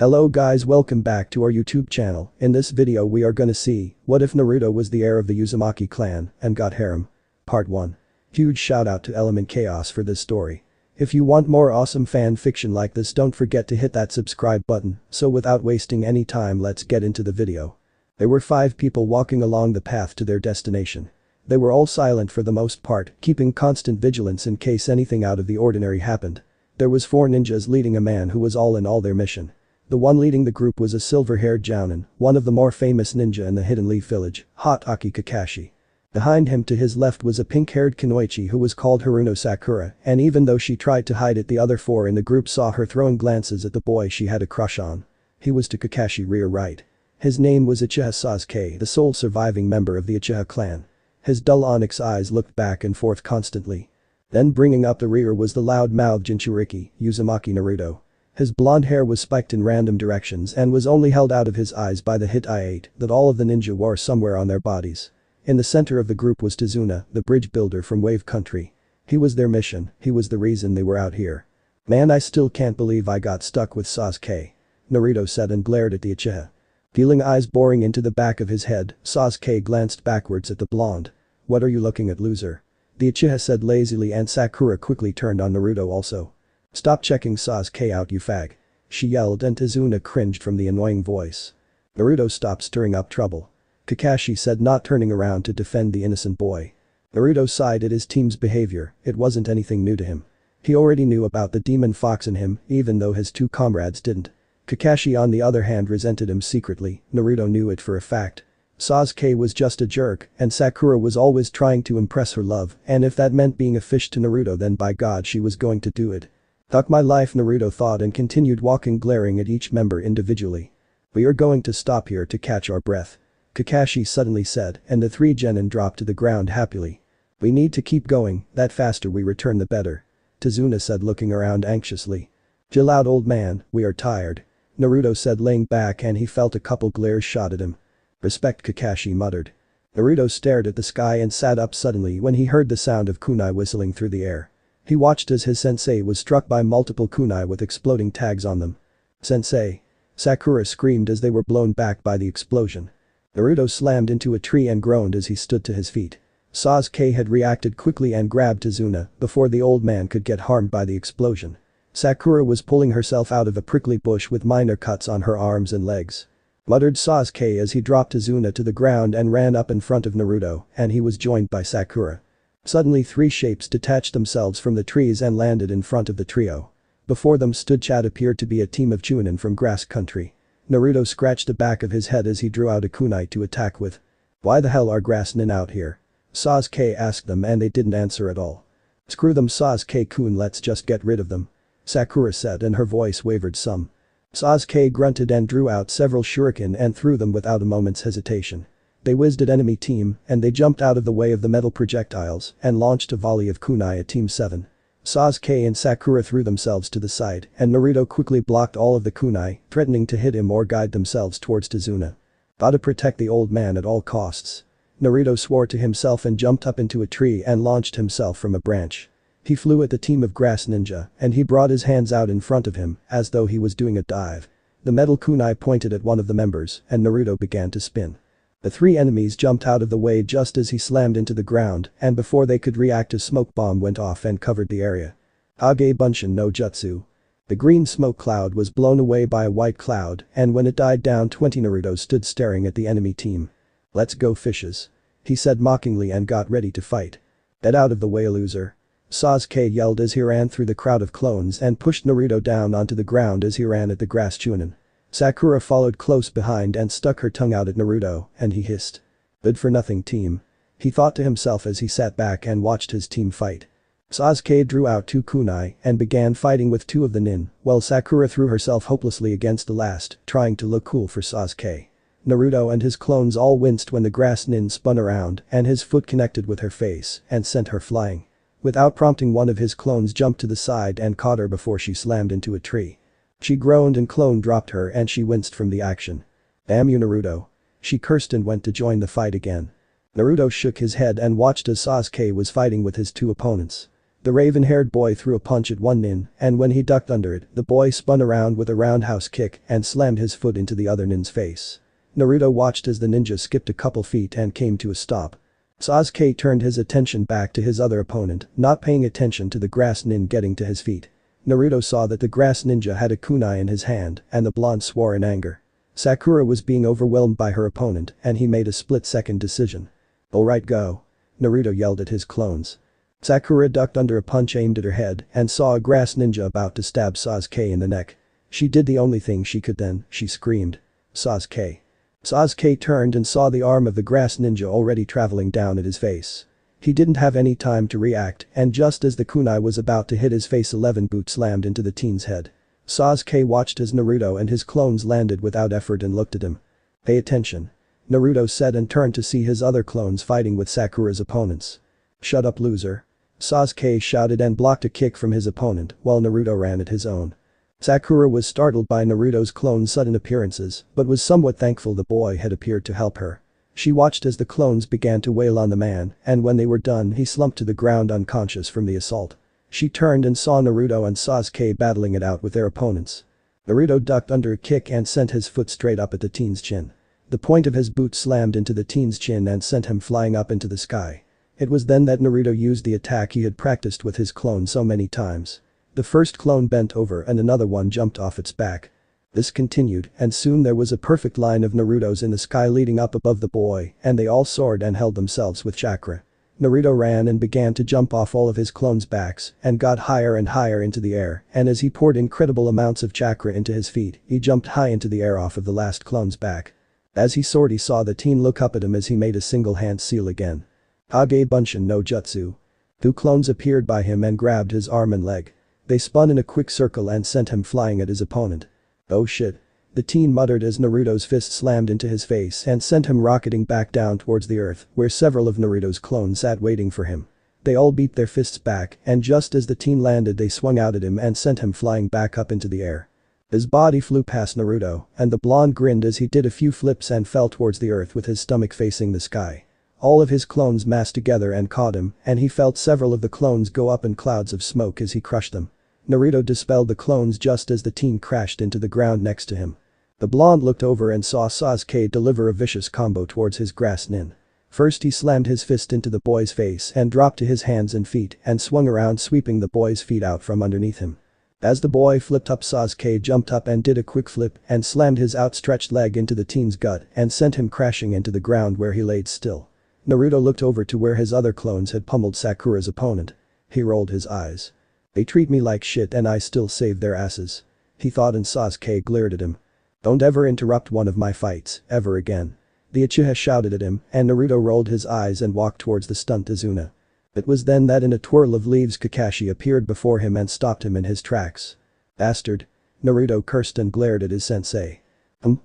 Hello guys, welcome back to our YouTube channel. In this video we are gonna see, what if Naruto was the heir of the Uzumaki clan and got harem? Part 1. Huge shout out to Element Chaos for this story. If you want more awesome fan fiction like this, don't forget to hit that subscribe button. So without wasting any time, let's get into the video. There were 5 people walking along the path to their destination. They were all silent for the most part, keeping constant vigilance in case anything out of the ordinary happened. There was 4 ninjas leading a man who was all in all their mission. The one leading the group was a silver-haired jounin, one of the more famous ninja in the Hidden Leaf village, Hokage Kakashi. Behind him to his left was a pink-haired kunoichi who was called Haruno Sakura, and even though she tried to hide it, the other 4 in the group saw her throwing glances at the boy she had a crush on. He was to Kakashi rear right. His name was Uchiha Sasuke, the sole surviving member of the Uchiha clan. His dull onyx eyes looked back and forth constantly. Then bringing up the rear was the loud-mouthed Jinchuriki, Uzumaki Naruto. His blonde hair was spiked in random directions and was only held out of his eyes by the hit I-8 that all of the ninja wore somewhere on their bodies. In the center of the group was Tazuna, the bridge builder from Wave Country. He was their mission, he was the reason they were out here. "Man, I still can't believe I got stuck with Sasuke," Naruto said and glared at the Uchiha. Feeling eyes boring into the back of his head, Sasuke glanced backwards at the blonde. "What are you looking at, loser?" the Uchiha said lazily, and Sakura quickly turned on Naruto also. "Stop checking Sasuke out, you fag," she yelled, and Tazuna cringed from the annoying voice. Naruto stopped stirring up trouble. Kakashi said, not turning around to defend the innocent boy. Naruto sighed at his team's behavior, it wasn't anything new to him. He already knew about the demon fox in him, even though his 2 comrades didn't. Kakashi on the other hand resented him secretly, Naruto knew it for a fact. Sasuke was just a jerk, and Sakura was always trying to impress her love, and if that meant being a fish to Naruto, then by God she was going to do it. "Fuck my life," Naruto thought, and continued walking, glaring at each member individually. "We are going to stop here to catch our breath," Kakashi suddenly said, and the 3 genin dropped to the ground happily. "We need to keep going, that faster we return the better," Tazuna said, looking around anxiously. "Chill out, old man, we are tired," Naruto said, laying back, and he felt a couple glares shot at him. "Respect," Kakashi muttered. Naruto stared at the sky and sat up suddenly when he heard the sound of kunai whistling through the air. He watched as his sensei was struck by multiple kunai with exploding tags on them. "Sensei!" Sakura screamed as they were blown back by the explosion. Naruto slammed into a tree and groaned as he stood to his feet. Sasuke had reacted quickly and grabbed Tazuna before the old man could get harmed by the explosion. Sakura was pulling herself out of a prickly bush with minor cuts on her arms and legs. Muttered Sasuke as he dropped Tazuna to the ground and ran up in front of Naruto, and he was joined by Sakura. Suddenly 3 shapes detached themselves from the trees and landed in front of the trio. Before them stood what appeared to be a team of chunin from Grass Country. Naruto scratched the back of his head as he drew out a kunai to attack with. "Why the hell are Grass Nin out here?" Sasuke asked them, and they didn't answer at all. "Screw them, Sasuke-kun, let's just get rid of them," Sakura said, and her voice wavered some. Sasuke grunted and drew out several shuriken and threw them without a moment's hesitation. They whizzed at enemy team, and they jumped out of the way of the metal projectiles and launched a volley of kunai at Team 7. Sasuke and Sakura threw themselves to the side, and Naruto quickly blocked all of the kunai, threatening to hit him or guide themselves towards Tazuna. "Gotta protect the old man at all costs," Naruto swore to himself and jumped up into a tree and launched himself from a branch. He flew at the team of grass ninja, and he brought his hands out in front of him, as though he was doing a dive. The metal kunai pointed at one of the members, and Naruto began to spin. The 3 enemies jumped out of the way just as he slammed into the ground, and before they could react, a smoke bomb went off and covered the area. Kage Bunshin no Jutsu. The green smoke cloud was blown away by a white cloud, and when it died down, 20 Naruto stood staring at the enemy team. "Let's go, fishes," he said mockingly and got ready to fight. "Get out of the way, loser," Sasuke yelled as he ran through the crowd of clones and pushed Naruto down onto the ground as he ran at the grass chunin. Sakura followed close behind and stuck her tongue out at Naruto, and he hissed. "Good for nothing, team," he thought to himself as he sat back and watched his team fight. Sasuke drew out 2 kunai and began fighting with 2 of the nin, while Sakura threw herself hopelessly against the last, trying to look cool for Sasuke. Naruto and his clones all winced when the grass nin spun around and his foot connected with her face and sent her flying. Without prompting, one of his clones jumped to the side and caught her before she slammed into a tree. She groaned and clone dropped her and she winced from the action. "Damn you, Naruto," she cursed and went to join the fight again. Naruto shook his head and watched as Sasuke was fighting with his 2 opponents. The raven-haired boy threw a punch at one nin, and when he ducked under it, the boy spun around with a roundhouse kick and slammed his foot into the other nin's face. Naruto watched as the ninja skipped a couple feet and came to a stop. Sasuke turned his attention back to his other opponent, not paying attention to the grass nin getting to his feet. Naruto saw that the grass ninja had a kunai in his hand, and the blonde swore in anger. Sakura was being overwhelmed by her opponent, and he made a split-second decision. "Alright, go." Naruto yelled at his clones. Sakura ducked under a punch aimed at her head and saw a grass ninja about to stab Sasuke in the neck. She did the only thing she could then, she screamed. "Sasuke." Sasuke turned and saw the arm of the grass ninja already traveling down at his face. He didn't have any time to react, and just as the kunai was about to hit his face, 11 boots slammed into the teen's head. Sasuke watched as Naruto and his clones landed without effort and looked at him. "Pay attention," Naruto said and turned to see his other clones fighting with Sakura's opponents. "Shut up, loser." Sasuke shouted and blocked a kick from his opponent while Naruto ran at his own. Sakura was startled by Naruto's clone's sudden appearances but was somewhat thankful the boy had appeared to help her. She watched as the clones began to wail on the man, and when they were done he slumped to the ground unconscious from the assault. She turned and saw Naruto and Sasuke battling it out with their opponents. Naruto ducked under a kick and sent his foot straight up at the teen's chin. The point of his boot slammed into the teen's chin and sent him flying up into the sky. It was then that Naruto used the attack he had practiced with his clone so many times. The first clone bent over and another one jumped off its back. This continued, and soon there was a perfect line of Narutos in the sky leading up above the boy, and they all soared and held themselves with chakra. Naruto ran and began to jump off all of his clones' backs and got higher and higher into the air, and as he poured incredible amounts of chakra into his feet, he jumped high into the air off of the last clone's back. As he soared, he saw the teen look up at him as he made a single hand seal again. Kage Bunshin no Jutsu. 2 clones appeared by him and grabbed his arm and leg. They spun in a quick circle and sent him flying at his opponent. "Oh shit." The teen muttered as Naruto's fist slammed into his face and sent him rocketing back down towards the earth where several of Naruto's clones sat waiting for him. They all beat their fists back, and just as the teen landed they swung out at him and sent him flying back up into the air. His body flew past Naruto, and the blonde grinned as he did a few flips and fell towards the earth with his stomach facing the sky. All of his clones massed together and caught him, and he felt several of the clones go up in clouds of smoke as he crushed them. Naruto dispelled the clones just as the teen crashed into the ground next to him. The blonde looked over and saw Sasuke deliver a vicious combo towards his grass nin. First he slammed his fist into the boy's face and dropped to his hands and feet and swung around, sweeping the boy's feet out from underneath him. As the boy flipped up, Sasuke jumped up and did a quick flip and slammed his outstretched leg into the teen's gut and sent him crashing into the ground where he laid still. Naruto looked over to where his other clones had pummeled Sakura's opponent. He rolled his eyes. "They treat me like shit and I still save their asses," he thought, and Sasuke glared at him. "Don't ever interrupt one of my fights, ever again." The Uchiha shouted at him, and Naruto rolled his eyes and walked towards the stunned Tazuna. It was then that in a twirl of leaves Kakashi appeared before him and stopped him in his tracks. "Bastard." Naruto cursed and glared at his sensei.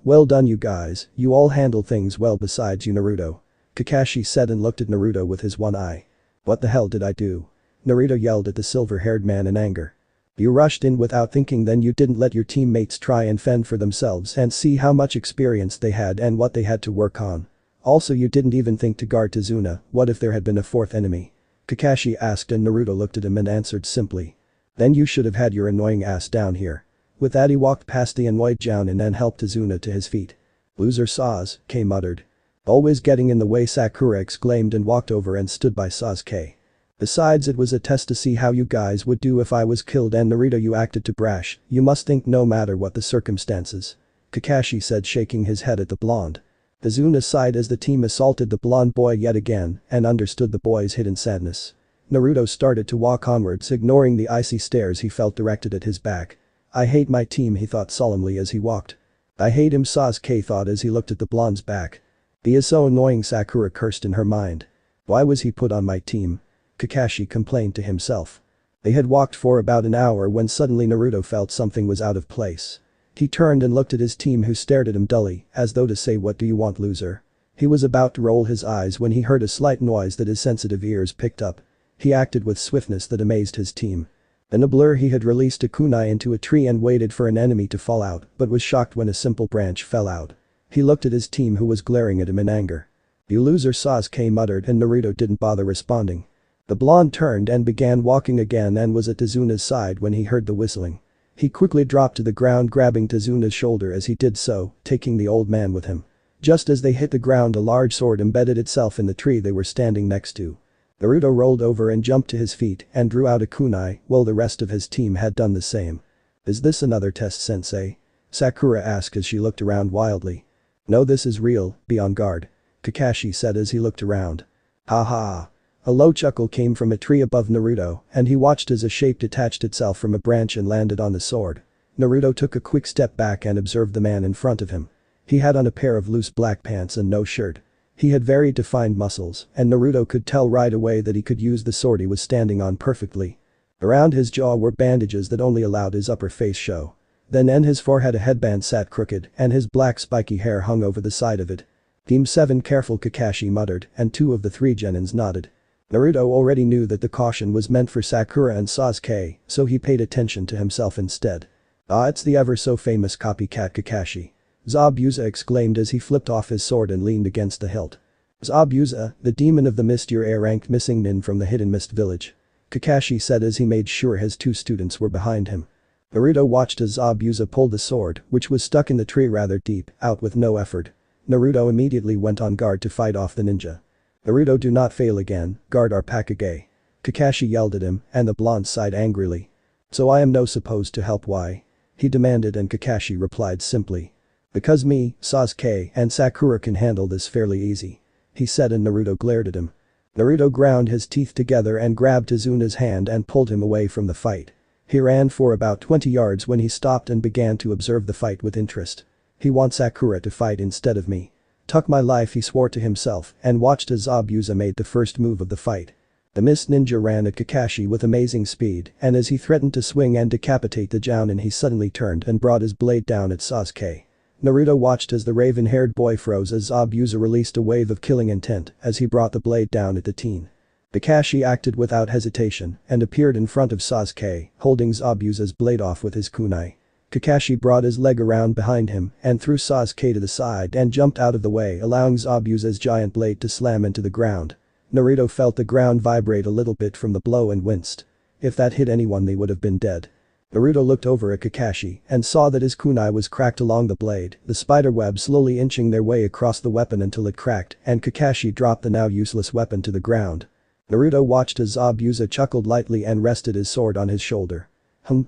Well done you guys, you all handle things well besides you Naruto," Kakashi said and looked at Naruto with his one eye. "What the hell did I do?" Naruto yelled at the silver-haired man in anger. "You rushed in without thinking, then you didn't let your teammates try and fend for themselves and see how much experience they had and what they had to work on. Also you didn't even think to guard Tazuna. What if there had been a fourth enemy?" Kakashi asked, and Naruto looked at him and answered simply. "Then you should have had your annoying ass down here." With that he walked past the annoyed Jounin and helped Tazuna to his feet. "Loser Sasuke muttered. "Always getting in the way," Sakura exclaimed and walked over and stood by Sasuke. "Besides, it was a test to see how you guys would do if I was killed, and Naruto, you acted too brash. You must think no matter what the circumstances," Kakashi said, shaking his head at the blonde. Tazuna sighed as the team assaulted the blonde boy yet again and understood the boy's hidden sadness. Naruto started to walk onwards, ignoring the icy stares he felt directed at his back. "I hate my team," he thought solemnly as he walked. "I hate him," Sasuke thought as he looked at the blonde's back. "He is so annoying," Sakura cursed in her mind. "Why was he put on my team?" Kakashi complained to himself. They had walked for about an hour when suddenly Naruto felt something was out of place. He turned and looked at his team, who stared at him dully, as though to say, "What do you want, loser?" He was about to roll his eyes when he heard a slight noise that his sensitive ears picked up. He acted with swiftness that amazed his team. In a blur he had released a kunai into a tree and waited for an enemy to fall out, but was shocked when a simple branch fell out. He looked at his team, who was glaring at him in anger. "You loser," Sasuke muttered, and Naruto didn't bother responding. The blonde turned and began walking again and was at Tazuna's side when he heard the whistling. He quickly dropped to the ground, grabbing Tazuna's shoulder as he did so, taking the old man with him. Just as they hit the ground, a large sword embedded itself in the tree they were standing next to. Naruto rolled over and jumped to his feet and drew out a kunai while the rest of his team had done the same. "Is this another test, sensei?" Sakura asked as she looked around wildly. "No, this is real, be on guard," Kakashi said as he looked around. "Ha ha." A low chuckle came from a tree above Naruto and he watched as a shape detached itself from a branch and landed on the sword. Naruto took a quick step back and observed the man in front of him. He had on a pair of loose black pants and no shirt. He had very defined muscles and Naruto could tell right away that he could use the sword he was standing on perfectly. Around his jaw were bandages that only allowed his upper face show. Then in his forehead a headband sat crooked and his black spiky hair hung over the side of it. "Team 7 careful," Kakashi muttered and 2 of the 3 genins nodded. Naruto already knew that the caution was meant for Sakura and Sasuke, so he paid attention to himself instead. "Ah, it's the ever so famous copycat Kakashi," Zabuza exclaimed as he flipped off his sword and leaned against the hilt. "Zabuza, the demon of the mist, your A-ranked missing nin from the hidden mist village," Kakashi said as he made sure his 2 students were behind him. Naruto watched as Zabuza pulled the sword, which was stuck in the tree rather deep, out with no effort. Naruto immediately went on guard to fight off the ninja. "Naruto, do not fail again, guard our Hokage," Kakashi yelled at him and the blonde sighed angrily. "So I am no supposed to help, why?" he demanded and Kakashi replied simply. "Because me, Sasuke and Sakura can handle this fairly easy," he said and Naruto glared at him. Naruto ground his teeth together and grabbed Tazuna's hand and pulled him away from the fight. He ran for about 20 yards when he stopped and began to observe the fight with interest. "He wants Sakura to fight instead of me. Tuck my life," he swore to himself and watched as Zabuza made the first move of the fight. The mist ninja ran at Kakashi with amazing speed and as he threatened to swing and decapitate the jounin, he suddenly turned and brought his blade down at Sasuke. Naruto watched as the raven-haired boy froze as Zabuza released a wave of killing intent as he brought the blade down at the teen. Kakashi acted without hesitation and appeared in front of Sasuke, holding Zabuza's blade off with his kunai. Kakashi brought his leg around behind him and threw Sasuke to the side and jumped out of the way, allowing Zabuza's giant blade to slam into the ground. Naruto felt the ground vibrate a little bit from the blow and winced. If that hit anyone they would have been dead. Naruto looked over at Kakashi and saw that his kunai was cracked along the blade, the spider web slowly inching their way across the weapon until it cracked and Kakashi dropped the now useless weapon to the ground. Naruto watched as Zabuza chuckled lightly and rested his sword on his shoulder.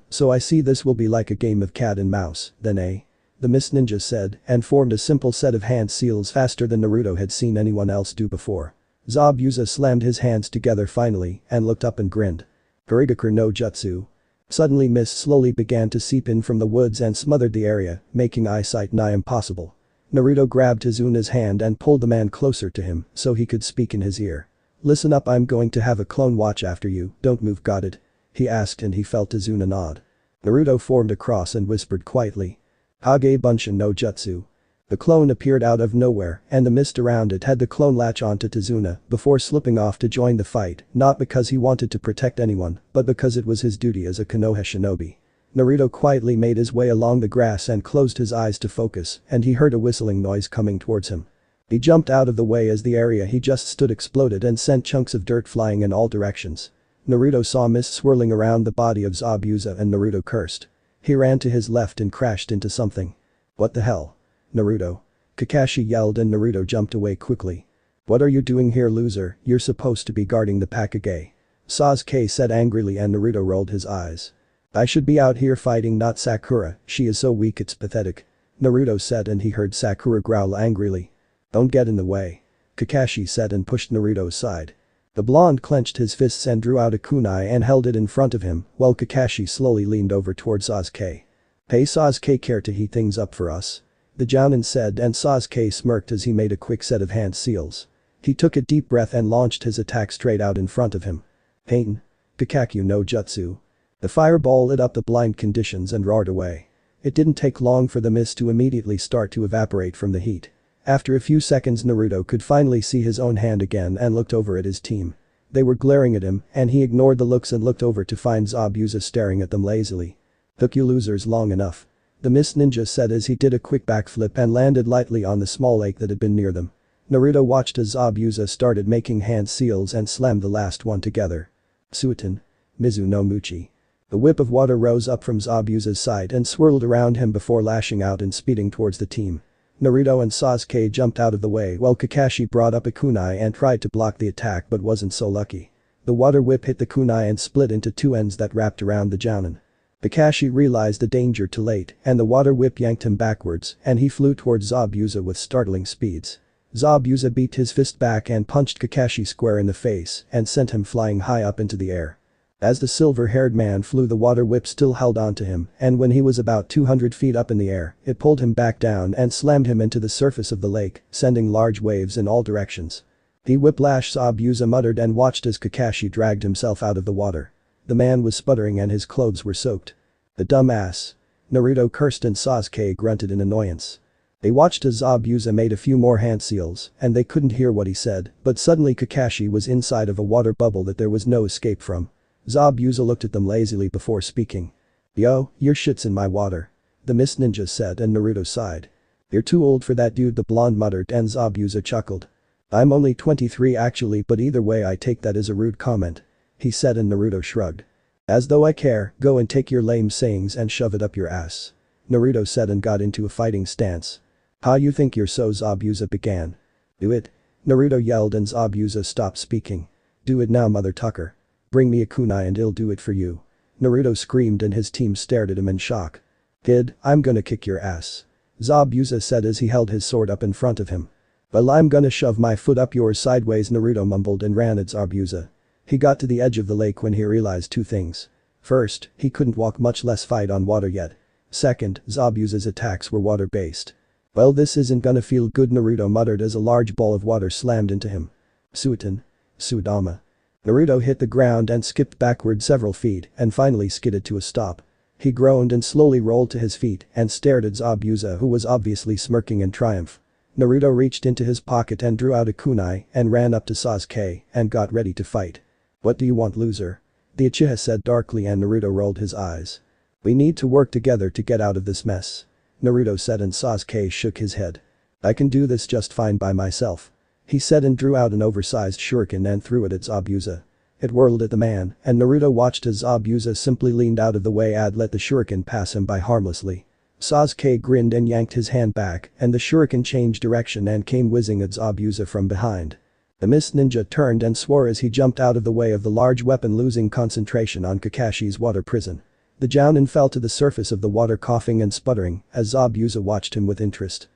So I see this will be like a game of cat and mouse, then, eh?" the mist ninja said and formed a simple set of hand seals faster than Naruto had seen anyone else do before. Zabuza slammed his hands together finally and looked up and grinned. "Kirigaku no jutsu." Suddenly mist slowly began to seep in from the woods and smothered the area, making eyesight nigh impossible. Naruto grabbed Tazuna's hand and pulled the man closer to him so he could speak in his ear. "Listen up, I'm going to have a clone watch after you, don't move, got it?" he asked and he felt Tazuna nod. Naruto formed a cross and whispered quietly. "Kage Bunshin no Jutsu." The clone appeared out of nowhere and the mist around it had the clone latch onto Tazuna before slipping off to join the fight, not because he wanted to protect anyone, but because it was his duty as a Konoha shinobi. Naruto quietly made his way along the grass and closed his eyes to focus and he heard a whistling noise coming towards him. He jumped out of the way as the area he just stood exploded and sent chunks of dirt flying in all directions. Naruto saw mist swirling around the body of Zabuza and Naruto cursed. He ran to his left and crashed into something. "What the hell? Naruto?" Kakashi yelled and Naruto jumped away quickly. "What are you doing here, loser? You're supposed to be guarding the Hokage," Sasuke said angrily and Naruto rolled his eyes. "I should be out here fighting, not Sakura, she is so weak it's pathetic," Naruto said and he heard Sakura growl angrily. "Don't get in the way," Kakashi said and pushed Naruto aside. The blonde clenched his fists and drew out a kunai and held it in front of him while Kakashi slowly leaned over towards Sasuke. "Hey Sasuke, care to heat things up for us?" the jounin said and Sasuke smirked as he made a quick set of hand seals. He took a deep breath and launched his attack straight out in front of him. "Pain. Kakaku no Jutsu." The fireball lit up the blind conditions and roared away. It didn't take long for the mist to immediately start to evaporate from the heat. After a few seconds Naruto could finally see his own hand again and looked over at his team. They were glaring at him and he ignored the looks and looked over to find Zabuza staring at them lazily. "Took you losers long enough," the mist ninja said as he did a quick backflip and landed lightly on the small lake that had been near them. Naruto watched as Zabuza started making hand seals and slammed the last one together. Suiton. Mizu no Muchi. The whip of water rose up from Zabuza's side and swirled around him before lashing out and speeding towards the team. Naruto and Sasuke jumped out of the way while Kakashi brought up a kunai and tried to block the attack but wasn't so lucky. The water whip hit the kunai and split into two ends that wrapped around the jounin. Kakashi realized the danger too late and the water whip yanked him backwards and he flew towards Zabuza with startling speeds. Zabuza beat his fist back and punched Kakashi square in the face and sent him flying high up into the air. As the silver-haired man flew, the water whip still held onto him, and when he was about 200 feet up in the air, it pulled him back down and slammed him into the surface of the lake, sending large waves in all directions. The whiplash, Zabuza muttered and watched as Kakashi dragged himself out of the water. The man was sputtering and his clothes were soaked. The dumb ass. Naruto cursed and Sasuke grunted in annoyance. They watched as Zabuza made a few more hand seals, and they couldn't hear what he said, but suddenly Kakashi was inside of a water bubble that there was no escape from. Zabuza looked at them lazily before speaking. "Yo, your shit's in my water," the Mist Ninja said and Naruto sighed. "You're too old for that, dude," the blonde muttered and Zabuza chuckled. "I'm only 23 actually, but either way I take that as a rude comment," he said and Naruto shrugged. "As though I care, go and take your lame sayings and shove it up your ass," Naruto said and got into a fighting stance. "How you think you're so?" Zabuza began. "Do it," Naruto yelled and Zabuza stopped speaking. "Do it now, mother tucker. Bring me a kunai and I'll do it for you," Naruto screamed and his team stared at him in shock. "Kid, I'm gonna kick your ass," Zabuza said as he held his sword up in front of him. "Well, I'm gonna shove my foot up yours sideways," Naruto mumbled and ran at Zabuza. He got to the edge of the lake when he realized two things. First, he couldn't walk, much less fight on water yet. Second, Zabuza's attacks were water-based. "Well, this isn't gonna feel good," Naruto muttered as a large ball of water slammed into him. Suiton. Sudama. Naruto hit the ground and skipped backward several feet and finally skidded to a stop. He groaned and slowly rolled to his feet and stared at Zabuza, who was obviously smirking in triumph. Naruto reached into his pocket and drew out a kunai and ran up to Sasuke and got ready to fight. "What do you want, loser?" the Uchiha said darkly and Naruto rolled his eyes. "We need to work together to get out of this mess," Naruto said and Sasuke shook his head. "I can do this just fine by myself," he said and drew out an oversized shuriken and threw it at Zabuza. It whirled at the man, and Naruto watched as Zabuza simply leaned out of the way and let the shuriken pass him by harmlessly. Sasuke grinned and yanked his hand back, and the shuriken changed direction and came whizzing at Zabuza from behind. The Mist Ninja turned and swore as he jumped out of the way of the large weapon, losing concentration on Kakashi's water prison. The jounin fell to the surface of the water coughing and sputtering as Zabuza watched him with interest.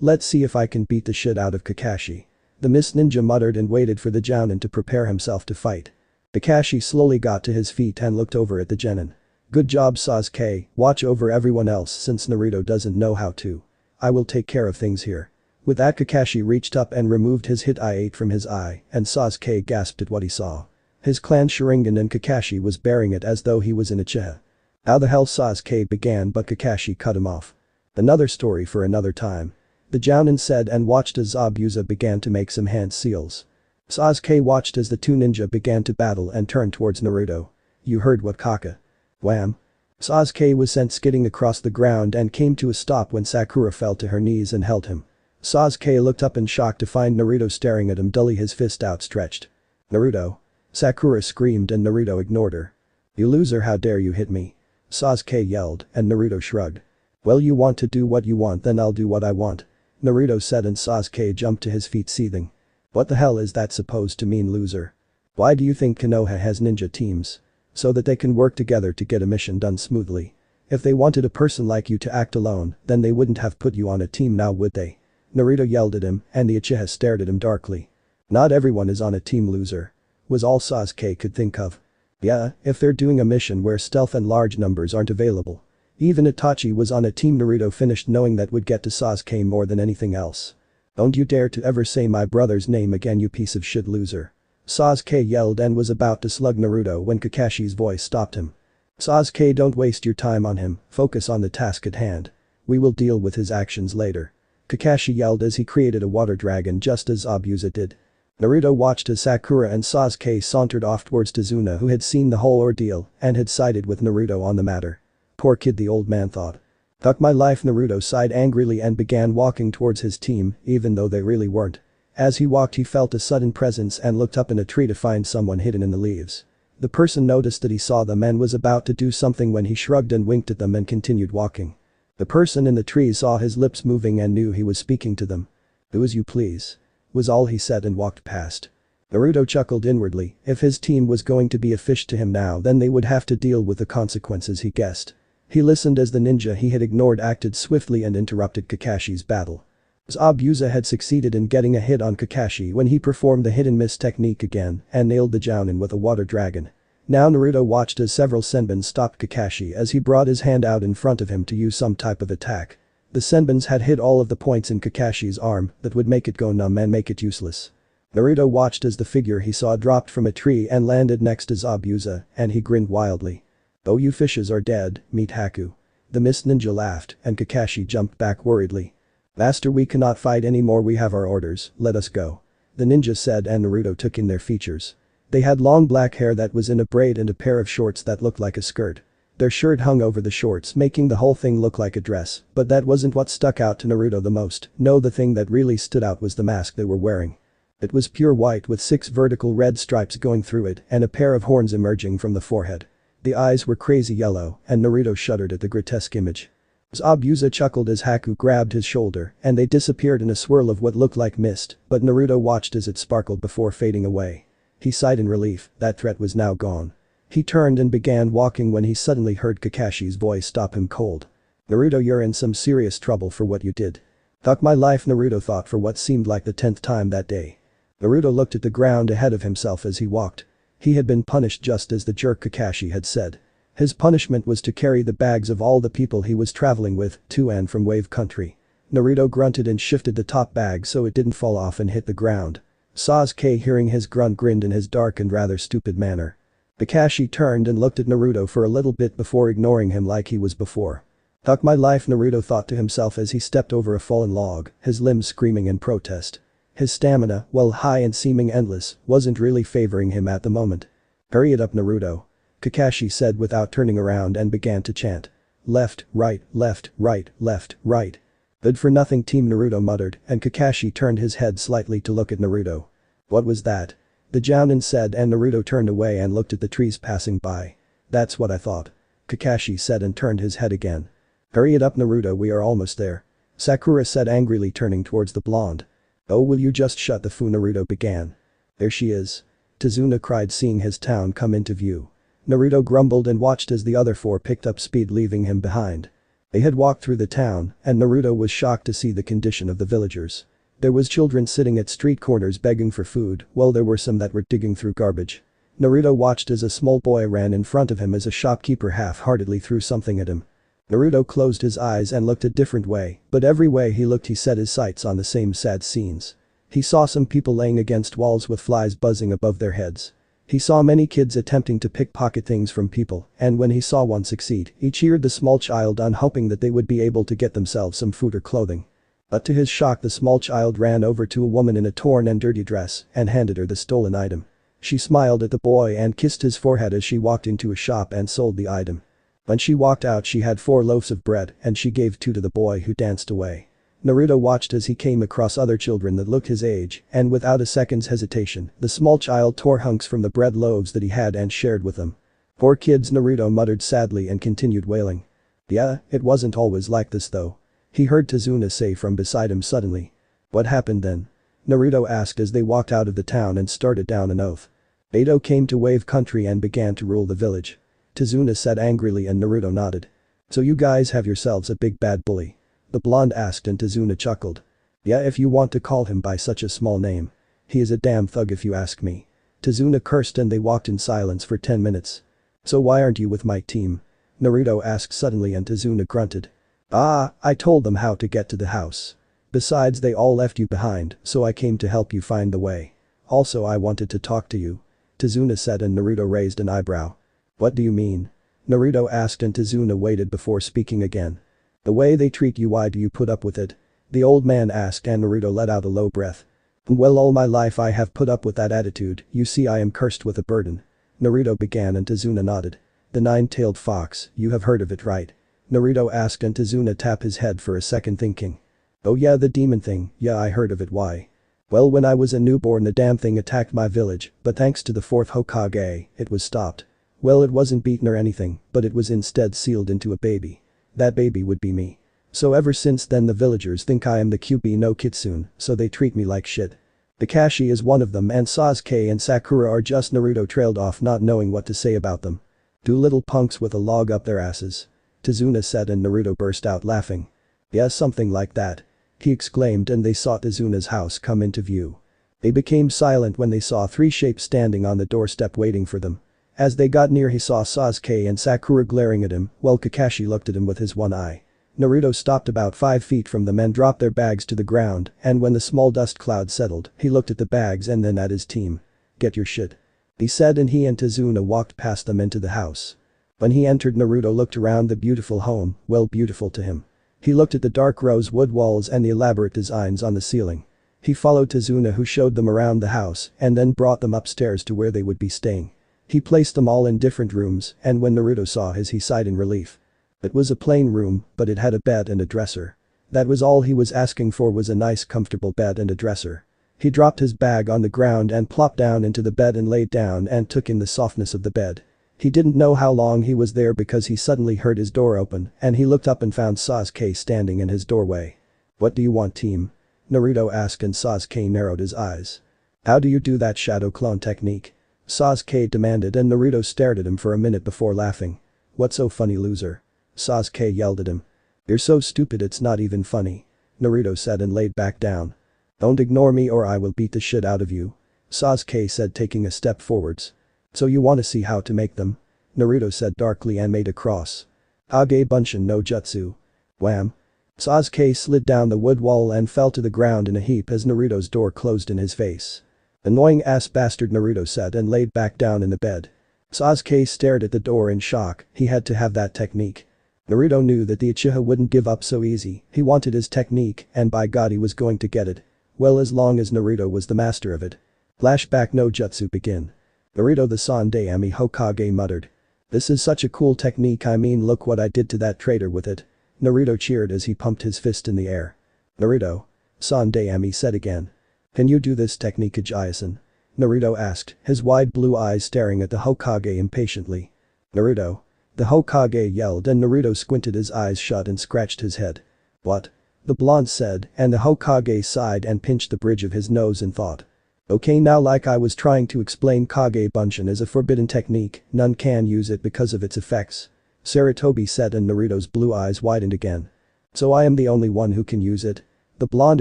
Let's see if I can beat the shit out of Kakashi," the Mist Ninja muttered and waited for the jounin to prepare himself to fight. Kakashi slowly got to his feet and looked over at the genin. "Good job, Sasuke, watch over everyone else since Naruto doesn't know how to. I will take care of things here." With that, Kakashi reached up and removed his hit eye from his eye and Sasuke gasped at what he saw. His clan Sharingan and Kakashi was bearing it as though he was an Uchiha. "How the hell?" Sasuke began but Kakashi cut him off. "Another story for another time," the jounin said and watched as Zabuza began to make some hand seals. Sasuke watched as the two ninja began to battle and turned towards Naruto. "You heard what Kaka?" Wham! Sasuke was sent skidding across the ground and came to a stop when Sakura fell to her knees and held him. Sasuke looked up in shock to find Naruto staring at him dully, his fist outstretched. "Naruto!" Sakura screamed and Naruto ignored her. "You loser, how dare you hit me?" Sasuke yelled and Naruto shrugged. "Well, you want to do what you want, then I'll do what I want," Naruto said and Sasuke jumped to his feet seething. "What the hell is that supposed to mean, loser? Why do you think Konoha has ninja teams? So that they can work together to get a mission done smoothly. If they wanted a person like you to act alone, then they wouldn't have put you on a team now, would they?" Naruto yelled at him and the Uchiha stared at him darkly. "Not everyone is on a team, loser," was all Sasuke could think of. "Yeah, if they're doing a mission where stealth and large numbers aren't available. Even Itachi was on a team," Naruto finished, knowing that would get to Sasuke more than anything else. "Don't you dare to ever say my brother's name again, you piece of shit, loser," Sasuke yelled and was about to slug Naruto when Kakashi's voice stopped him. "Sasuke, don't waste your time on him, focus on the task at hand. We will deal with his actions later," Kakashi yelled as he created a water dragon just as Zabuza did. Naruto watched as Sakura and Sasuke sauntered off towards Tazuna, who had seen the whole ordeal and had sided with Naruto on the matter. "Poor kid," the old man thought. "Fuck my life," Naruto sighed angrily and began walking towards his team even though they really weren't. As he walked he felt a sudden presence and looked up in a tree to find someone hidden in the leaves. The person noticed that he saw them and was about to do something when he shrugged and winked at them and continued walking. The person in the tree saw his lips moving and knew he was speaking to them. "Who is you please?" was all he said and walked past. Naruto chuckled inwardly, if his team was going to be a fish to him now then they would have to deal with the consequences he guessed. He listened as the ninja he had ignored acted swiftly and interrupted Kakashi's battle. Zabuza had succeeded in getting a hit on Kakashi when he performed the hit and miss technique again and nailed the Jounin with a water dragon. Now Naruto watched as several senbons stopped Kakashi as he brought his hand out in front of him to use some type of attack. The senbons had hit all of the points in Kakashi's arm that would make it go numb and make it useless. Naruto watched as the figure he saw dropped from a tree and landed next to Zabuza and he grinned wildly. "Oh, you fishes are dead, meet Haku." The mist ninja laughed and Kakashi jumped back worriedly. "Master, we cannot fight anymore, we have our orders, let us go," the ninja said and Naruto took in their features. They had long black hair that was in a braid and a pair of shorts that looked like a skirt. Their shirt hung over the shorts making the whole thing look like a dress, but that wasn't what stuck out to Naruto the most. No, the thing that really stood out was the mask they were wearing. It was pure white with 6 vertical red stripes going through it and a pair of horns emerging from the forehead. The eyes were crazy yellow and Naruto shuddered at the grotesque image. Zabuza chuckled as Haku grabbed his shoulder and they disappeared in a swirl of what looked like mist, but Naruto watched as it sparkled before fading away. He sighed in relief, that threat was now gone. He turned and began walking when he suddenly heard Kakashi's voice stop him cold. "Naruto, you're in some serious trouble for what you did." "Fuck my life," Naruto thought for what seemed like the 10th time that day. Naruto looked at the ground ahead of himself as he walked. He had been punished just as the jerk Kakashi had said. His punishment was to carry the bags of all the people he was traveling with to and from Wave Country. Naruto grunted and shifted the top bag so it didn't fall off and hit the ground. Sasuke, hearing his grunt, grinned in his dark and rather stupid manner. Kakashi turned and looked at Naruto for a little bit before ignoring him like he was before. "Fuck my life," Naruto thought to himself as he stepped over a fallen log, his limbs screaming in protest. His stamina, while high and seeming endless, wasn't really favoring him at the moment. "Hurry it up, Naruto," Kakashi said without turning around and began to chant. "Left, right, left, right, left, right." "Good for nothing team," Naruto muttered and Kakashi turned his head slightly to look at Naruto. "What was that?" the Jounin said and Naruto turned away and looked at the trees passing by. "That's what I thought," Kakashi said and turned his head again. "Hurry it up, Naruto, we are almost there," Sakura said angrily turning towards the blonde. "Oh, will you just shut the foo," Naruto began. "There she is," Tazuna cried seeing his town come into view. Naruto grumbled and watched as the other 4 picked up speed leaving him behind. They had walked through the town and Naruto was shocked to see the condition of the villagers. There was children sitting at street corners begging for food while there were some that were digging through garbage. Naruto watched as a small boy ran in front of him as a shopkeeper half-heartedly threw something at him. Naruto closed his eyes and looked a different way, but every way he looked he set his sights on the same sad scenes. He saw some people laying against walls with flies buzzing above their heads. He saw many kids attempting to pickpocket things from people, and when he saw one succeed, he cheered the small child on hoping that they would be able to get themselves some food or clothing. But to his shock the small child ran over to a woman in a torn and dirty dress and handed her the stolen item. She smiled at the boy and kissed his forehead as she walked into a shop and sold the item. When she walked out she had 4 loaves of bread and she gave 2 to the boy who danced away. Naruto watched as he came across other children that looked his age and without a second's hesitation, the small child tore hunks from the bread loaves that he had and shared with them. "Poor kids," Naruto muttered sadly and continued wailing. "Yeah, it wasn't always like this though," he heard Tazuna say from beside him suddenly. "What happened then?" Naruto asked as they walked out of the town and started down an oath. "Gato came to Wave Country and began to rule the village," Tazuna said angrily and Naruto nodded. "So you guys have yourselves a big bad bully?" the blonde asked and Tazuna chuckled. "Yeah, if you want to call him by such a small name. He is a damn thug if you ask me." Tazuna cursed and they walked in silence for 10 minutes. "So why aren't you with my team?" Naruto asked suddenly and Tazuna grunted. "Ah, I told them how to get to the house. Besides they all left you behind, so I came to help you find the way. Also I wanted to talk to you," Tazuna said and Naruto raised an eyebrow. "What do you mean?" Naruto asked and Tazuna waited before speaking again. "The way they treat you, why do you put up with it?" the old man asked and Naruto let out a low breath. "Well, all my life I have put up with that attitude, you see I am cursed with a burden," Naruto began and Tazuna nodded. "The 9-tailed fox, you have heard of it right?" Naruto asked and Tazuna tapped his head for a second thinking. "Oh yeah, the demon thing, yeah I heard of it, why?" Well, when I was a newborn the damn thing attacked my village, but thanks to the 4th Hokage, it was stopped. Well, it wasn't beaten or anything, but it was instead sealed into a baby. That baby would be me. So ever since then the villagers think I am the QB no Kitsune, so they treat me like shit. Kakashi is one of them and Sasuke and Sakura are just. Naruto trailed off not knowing what to say about them. Two little punks with a log up their asses. Tazuna said and Naruto burst out laughing. Yeah, something like that. He exclaimed and they saw Tazuna's house come into view. They became silent when they saw three shapes standing on the doorstep waiting for them. As they got near he saw Sasuke and Sakura glaring at him while Kakashi looked at him with his one eye. Naruto stopped about 5 feet from them and dropped their bags to the ground and when the small dust cloud settled, he looked at the bags and then at his team. Get your shit. He said and he and Tazuna walked past them into the house. When he entered Naruto looked around the beautiful home, well beautiful to him. He looked at the dark rosewood walls and the elaborate designs on the ceiling. He followed Tazuna who showed them around the house and then brought them upstairs to where they would be staying. He placed them all in different rooms and when Naruto saw his he sighed in relief. It was a plain room, but it had a bed and a dresser. That was all he was asking for was a nice comfortable bed and a dresser. He dropped his bag on the ground and plopped down into the bed and laid down and took in the softness of the bed. He didn't know how long he was there because he suddenly heard his door open and he looked up and found Sasuke standing in his doorway. What do you want, team? Naruto asked and Sasuke narrowed his eyes. How do you do that shadow clone technique? Sasuke demanded and Naruto stared at him for a minute before laughing. What's so funny, loser? Sasuke yelled at him. You're so stupid it's not even funny. Naruto said and laid back down. Don't ignore me or I will beat the shit out of you. Sasuke said taking a step forwards. So you want to see how to make them? Naruto said darkly and made a cross. Kage Bunshin no Jutsu. Wham. Sasuke slid down the wood wall and fell to the ground in a heap as Naruto's door closed in his face. Annoying ass bastard, Naruto said and laid back down in the bed. Sasuke stared at the door in shock, he had to have that technique. Naruto knew that the Uchiha wouldn't give up so easy, he wanted his technique and by God he was going to get it. Well, as long as Naruto was the master of it. Flashback no Jutsu begin. Naruto the Sandaime Hokage muttered. This is such a cool technique, I mean look what I did to that traitor with it. Naruto cheered as he pumped his fist in the air. Naruto. Sandaime said again. Can you do this technique, Uchiha-san? Naruto asked, his wide blue eyes staring at the Hokage impatiently. Naruto. The Hokage yelled and Naruto squinted his eyes shut and scratched his head. What? The blonde said and the Hokage sighed and pinched the bridge of his nose in thought. Okay, now like I was trying to explain, Kage Bunshin is a forbidden technique, none can use it because of its effects. Sarutobi said and Naruto's blue eyes widened again. So I am the only one who can use it? The blonde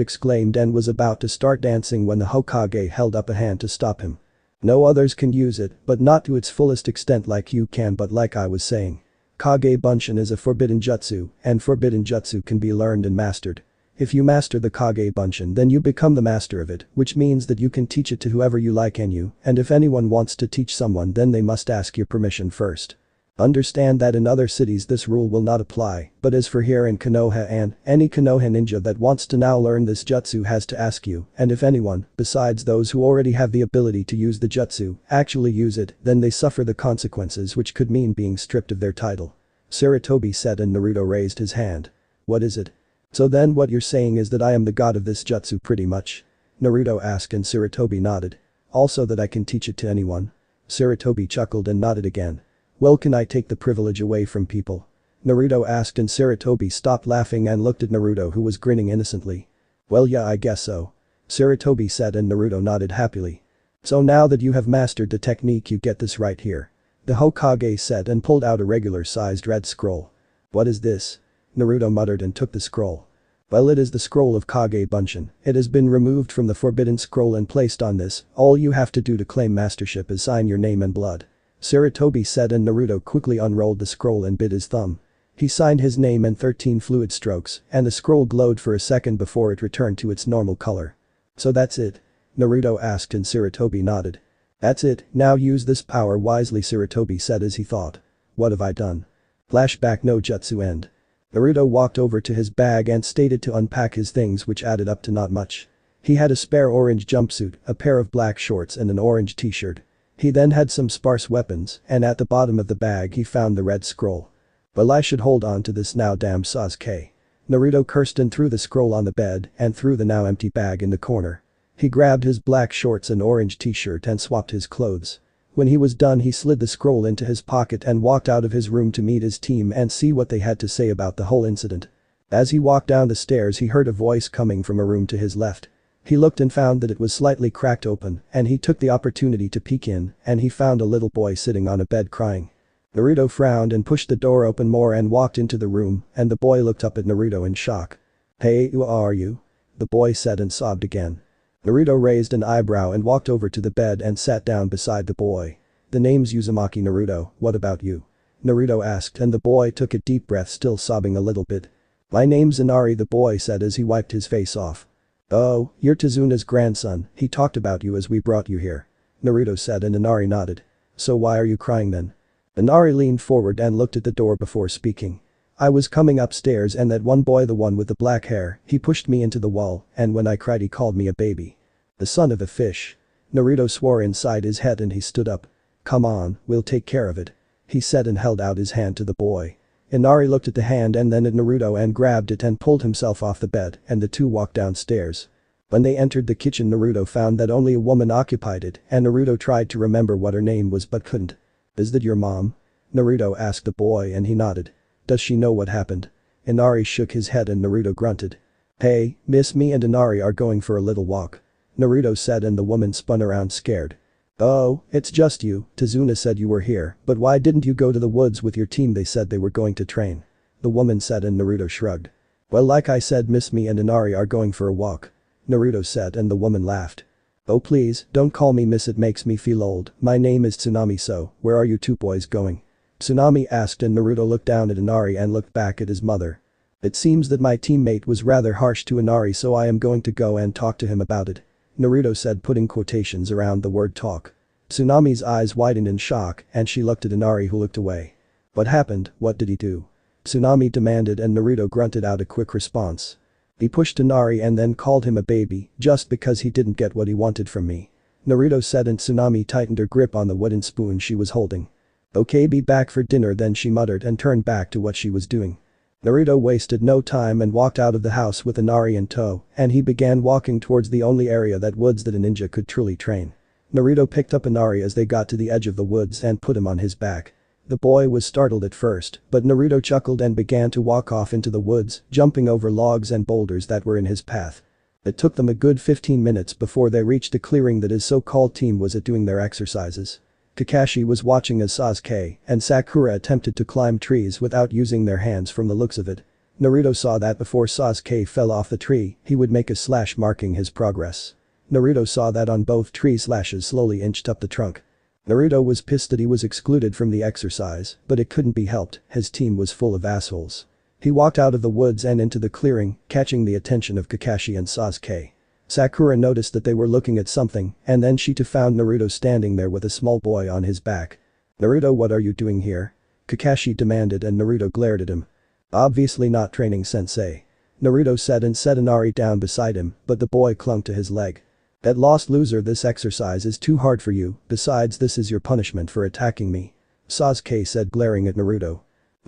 exclaimed and was about to start dancing when the Hokage held up a hand to stop him. No others can use it, but not to its fullest extent like you can, but like I was saying. Kage Bunshin is a forbidden jutsu, and forbidden jutsu can be learned and mastered. If you master the Kage Bunshin then you become the master of it, which means that you can teach it to whoever you like and if anyone wants to teach someone then they must ask your permission first. Understand that in other cities this rule will not apply, but as for here in Konoha and any Konoha ninja that wants to now learn this jutsu has to ask you, and if anyone, besides those who already have the ability to use the jutsu, actually use it, then they suffer the consequences which could mean being stripped of their title. Sarutobi said and Naruto raised his hand. What is it? So then what you're saying is that I am the god of this jutsu pretty much? Naruto asked and Sarutobi nodded. Also that I can teach it to anyone? Sarutobi chuckled and nodded again. Well, can I take the privilege away from people? Naruto asked and Sarutobi stopped laughing and looked at Naruto who was grinning innocently. Well, yeah, I guess so. Sarutobi said and Naruto nodded happily. So now that you have mastered the technique you get this right here. The Hokage said and pulled out a regular-sized red scroll. What is this? Naruto muttered and took the scroll. Well, it is the scroll of Kage Bunshin. It has been removed from the forbidden scroll and placed on this. All you have to do to claim mastership is sign your name and blood. Sarutobi said and Naruto quickly unrolled the scroll and bit his thumb. He signed his name and 13 fluid strokes and the scroll glowed for a second before it returned to its normal color. So that's it? Naruto asked and Sarutobi nodded. That's it, now use this power wisely, Sarutobi said as he thought. What have I done? Flashback no jutsu end. Naruto walked over to his bag and stated to unpack his things which added up to not much. He had a spare orange jumpsuit, a pair of black shorts and an orange t-shirt. He then had some sparse weapons and at the bottom of the bag he found the red scroll. Well, I should hold on to this now, damn Sasuke. Naruto cursed and threw the scroll on the bed and threw the now empty bag in the corner. He grabbed his black shorts and orange t-shirt and swapped his clothes. When he was done he slid the scroll into his pocket and walked out of his room to meet his team and see what they had to say about the whole incident. As he walked down the stairs he heard a voice coming from a room to his left. He looked and found that it was slightly cracked open and he took the opportunity to peek in and he found a little boy sitting on a bed crying. Naruto frowned and pushed the door open more and walked into the room and the boy looked up at Naruto in shock. "Hey, who are you?" the boy said and sobbed again. Naruto raised an eyebrow and walked over to the bed and sat down beside the boy. "The name's Uzumaki Naruto, what about you?" Naruto asked and the boy took a deep breath still sobbing a little bit. "My name's Inari," the boy said as he wiped his face off. "Oh, you're Tazuna's grandson, he talked about you as we brought you here," Naruto said and Inari nodded. "So why are you crying then?" Inari leaned forward and looked at the door before speaking. "I was coming upstairs and that one boy, the one with the black hair, he pushed me into the wall and when I cried he called me a baby. The son of a fish." Naruto swore inside his head and he stood up. "Come on, we'll take care of it," he said and held out his hand to the boy. Inari looked at the hand and then at Naruto and grabbed it and pulled himself off the bed and the two walked downstairs. When they entered the kitchen Naruto found that only a woman occupied it and Naruto tried to remember what her name was but couldn't. "Is that your mom?" Naruto asked the boy and he nodded. "Does she know what happened?" Inari shook his head and Naruto grunted. "Hey, miss, me and Inari are going for a little walk," Naruto said and the woman spun around scared. "Oh, it's just you, Tazuna said you were here, but why didn't you go to the woods with your team? They said they were going to train," the woman said and Naruto shrugged. "Well, like I said, miss, me and Inari are going for a walk," Naruto said and the woman laughed. "Oh please, don't call me miss, it makes me feel old, my name is Tsunami, so where are you two boys going?" Tsunami asked and Naruto looked down at Inari and looked back at his mother. "It seems that my teammate was rather harsh to Inari, so I am going to go and talk to him about it," Naruto said, putting quotations around the word talk. Tsunami's eyes widened in shock and she looked at Inari who looked away. "What happened, what did he do?" Tsunami demanded and Naruto grunted out a quick response. "He pushed Inari and then called him a baby just because he didn't get what he wanted from me," Naruto said and Tsunami tightened her grip on the wooden spoon she was holding. "Okay, be back for dinner then," she muttered and turned back to what she was doing. Naruto wasted no time and walked out of the house with Inari in tow and he began walking towards the only area that woods that a ninja could truly train. Naruto picked up Inari as they got to the edge of the woods and put him on his back. The boy was startled at first, but Naruto chuckled and began to walk off into the woods, jumping over logs and boulders that were in his path. It took them a good 15 minutes before they reached a clearing that his so-called team was at doing their exercises. Kakashi was watching as Sasuke and Sakura attempted to climb trees without using their hands from the looks of it. Naruto saw that before Sasuke fell off the tree, he would make a slash marking his progress. Naruto saw that on both tree slashes slowly inched up the trunk. Naruto was pissed that he was excluded from the exercise, but it couldn't be helped, his team was full of assholes. He walked out of the woods and into the clearing, catching the attention of Kakashi and Sasuke. Sakura noticed that they were looking at something, and then she too found Naruto standing there with a small boy on his back. "Naruto, what are you doing here?" Kakashi demanded and Naruto glared at him. "Obviously not training, sensei," Naruto said and set Inari down beside him, but the boy clung to his leg. "That lost loser, this exercise is too hard for you, besides this is your punishment for attacking me," Sasuke said, glaring at Naruto.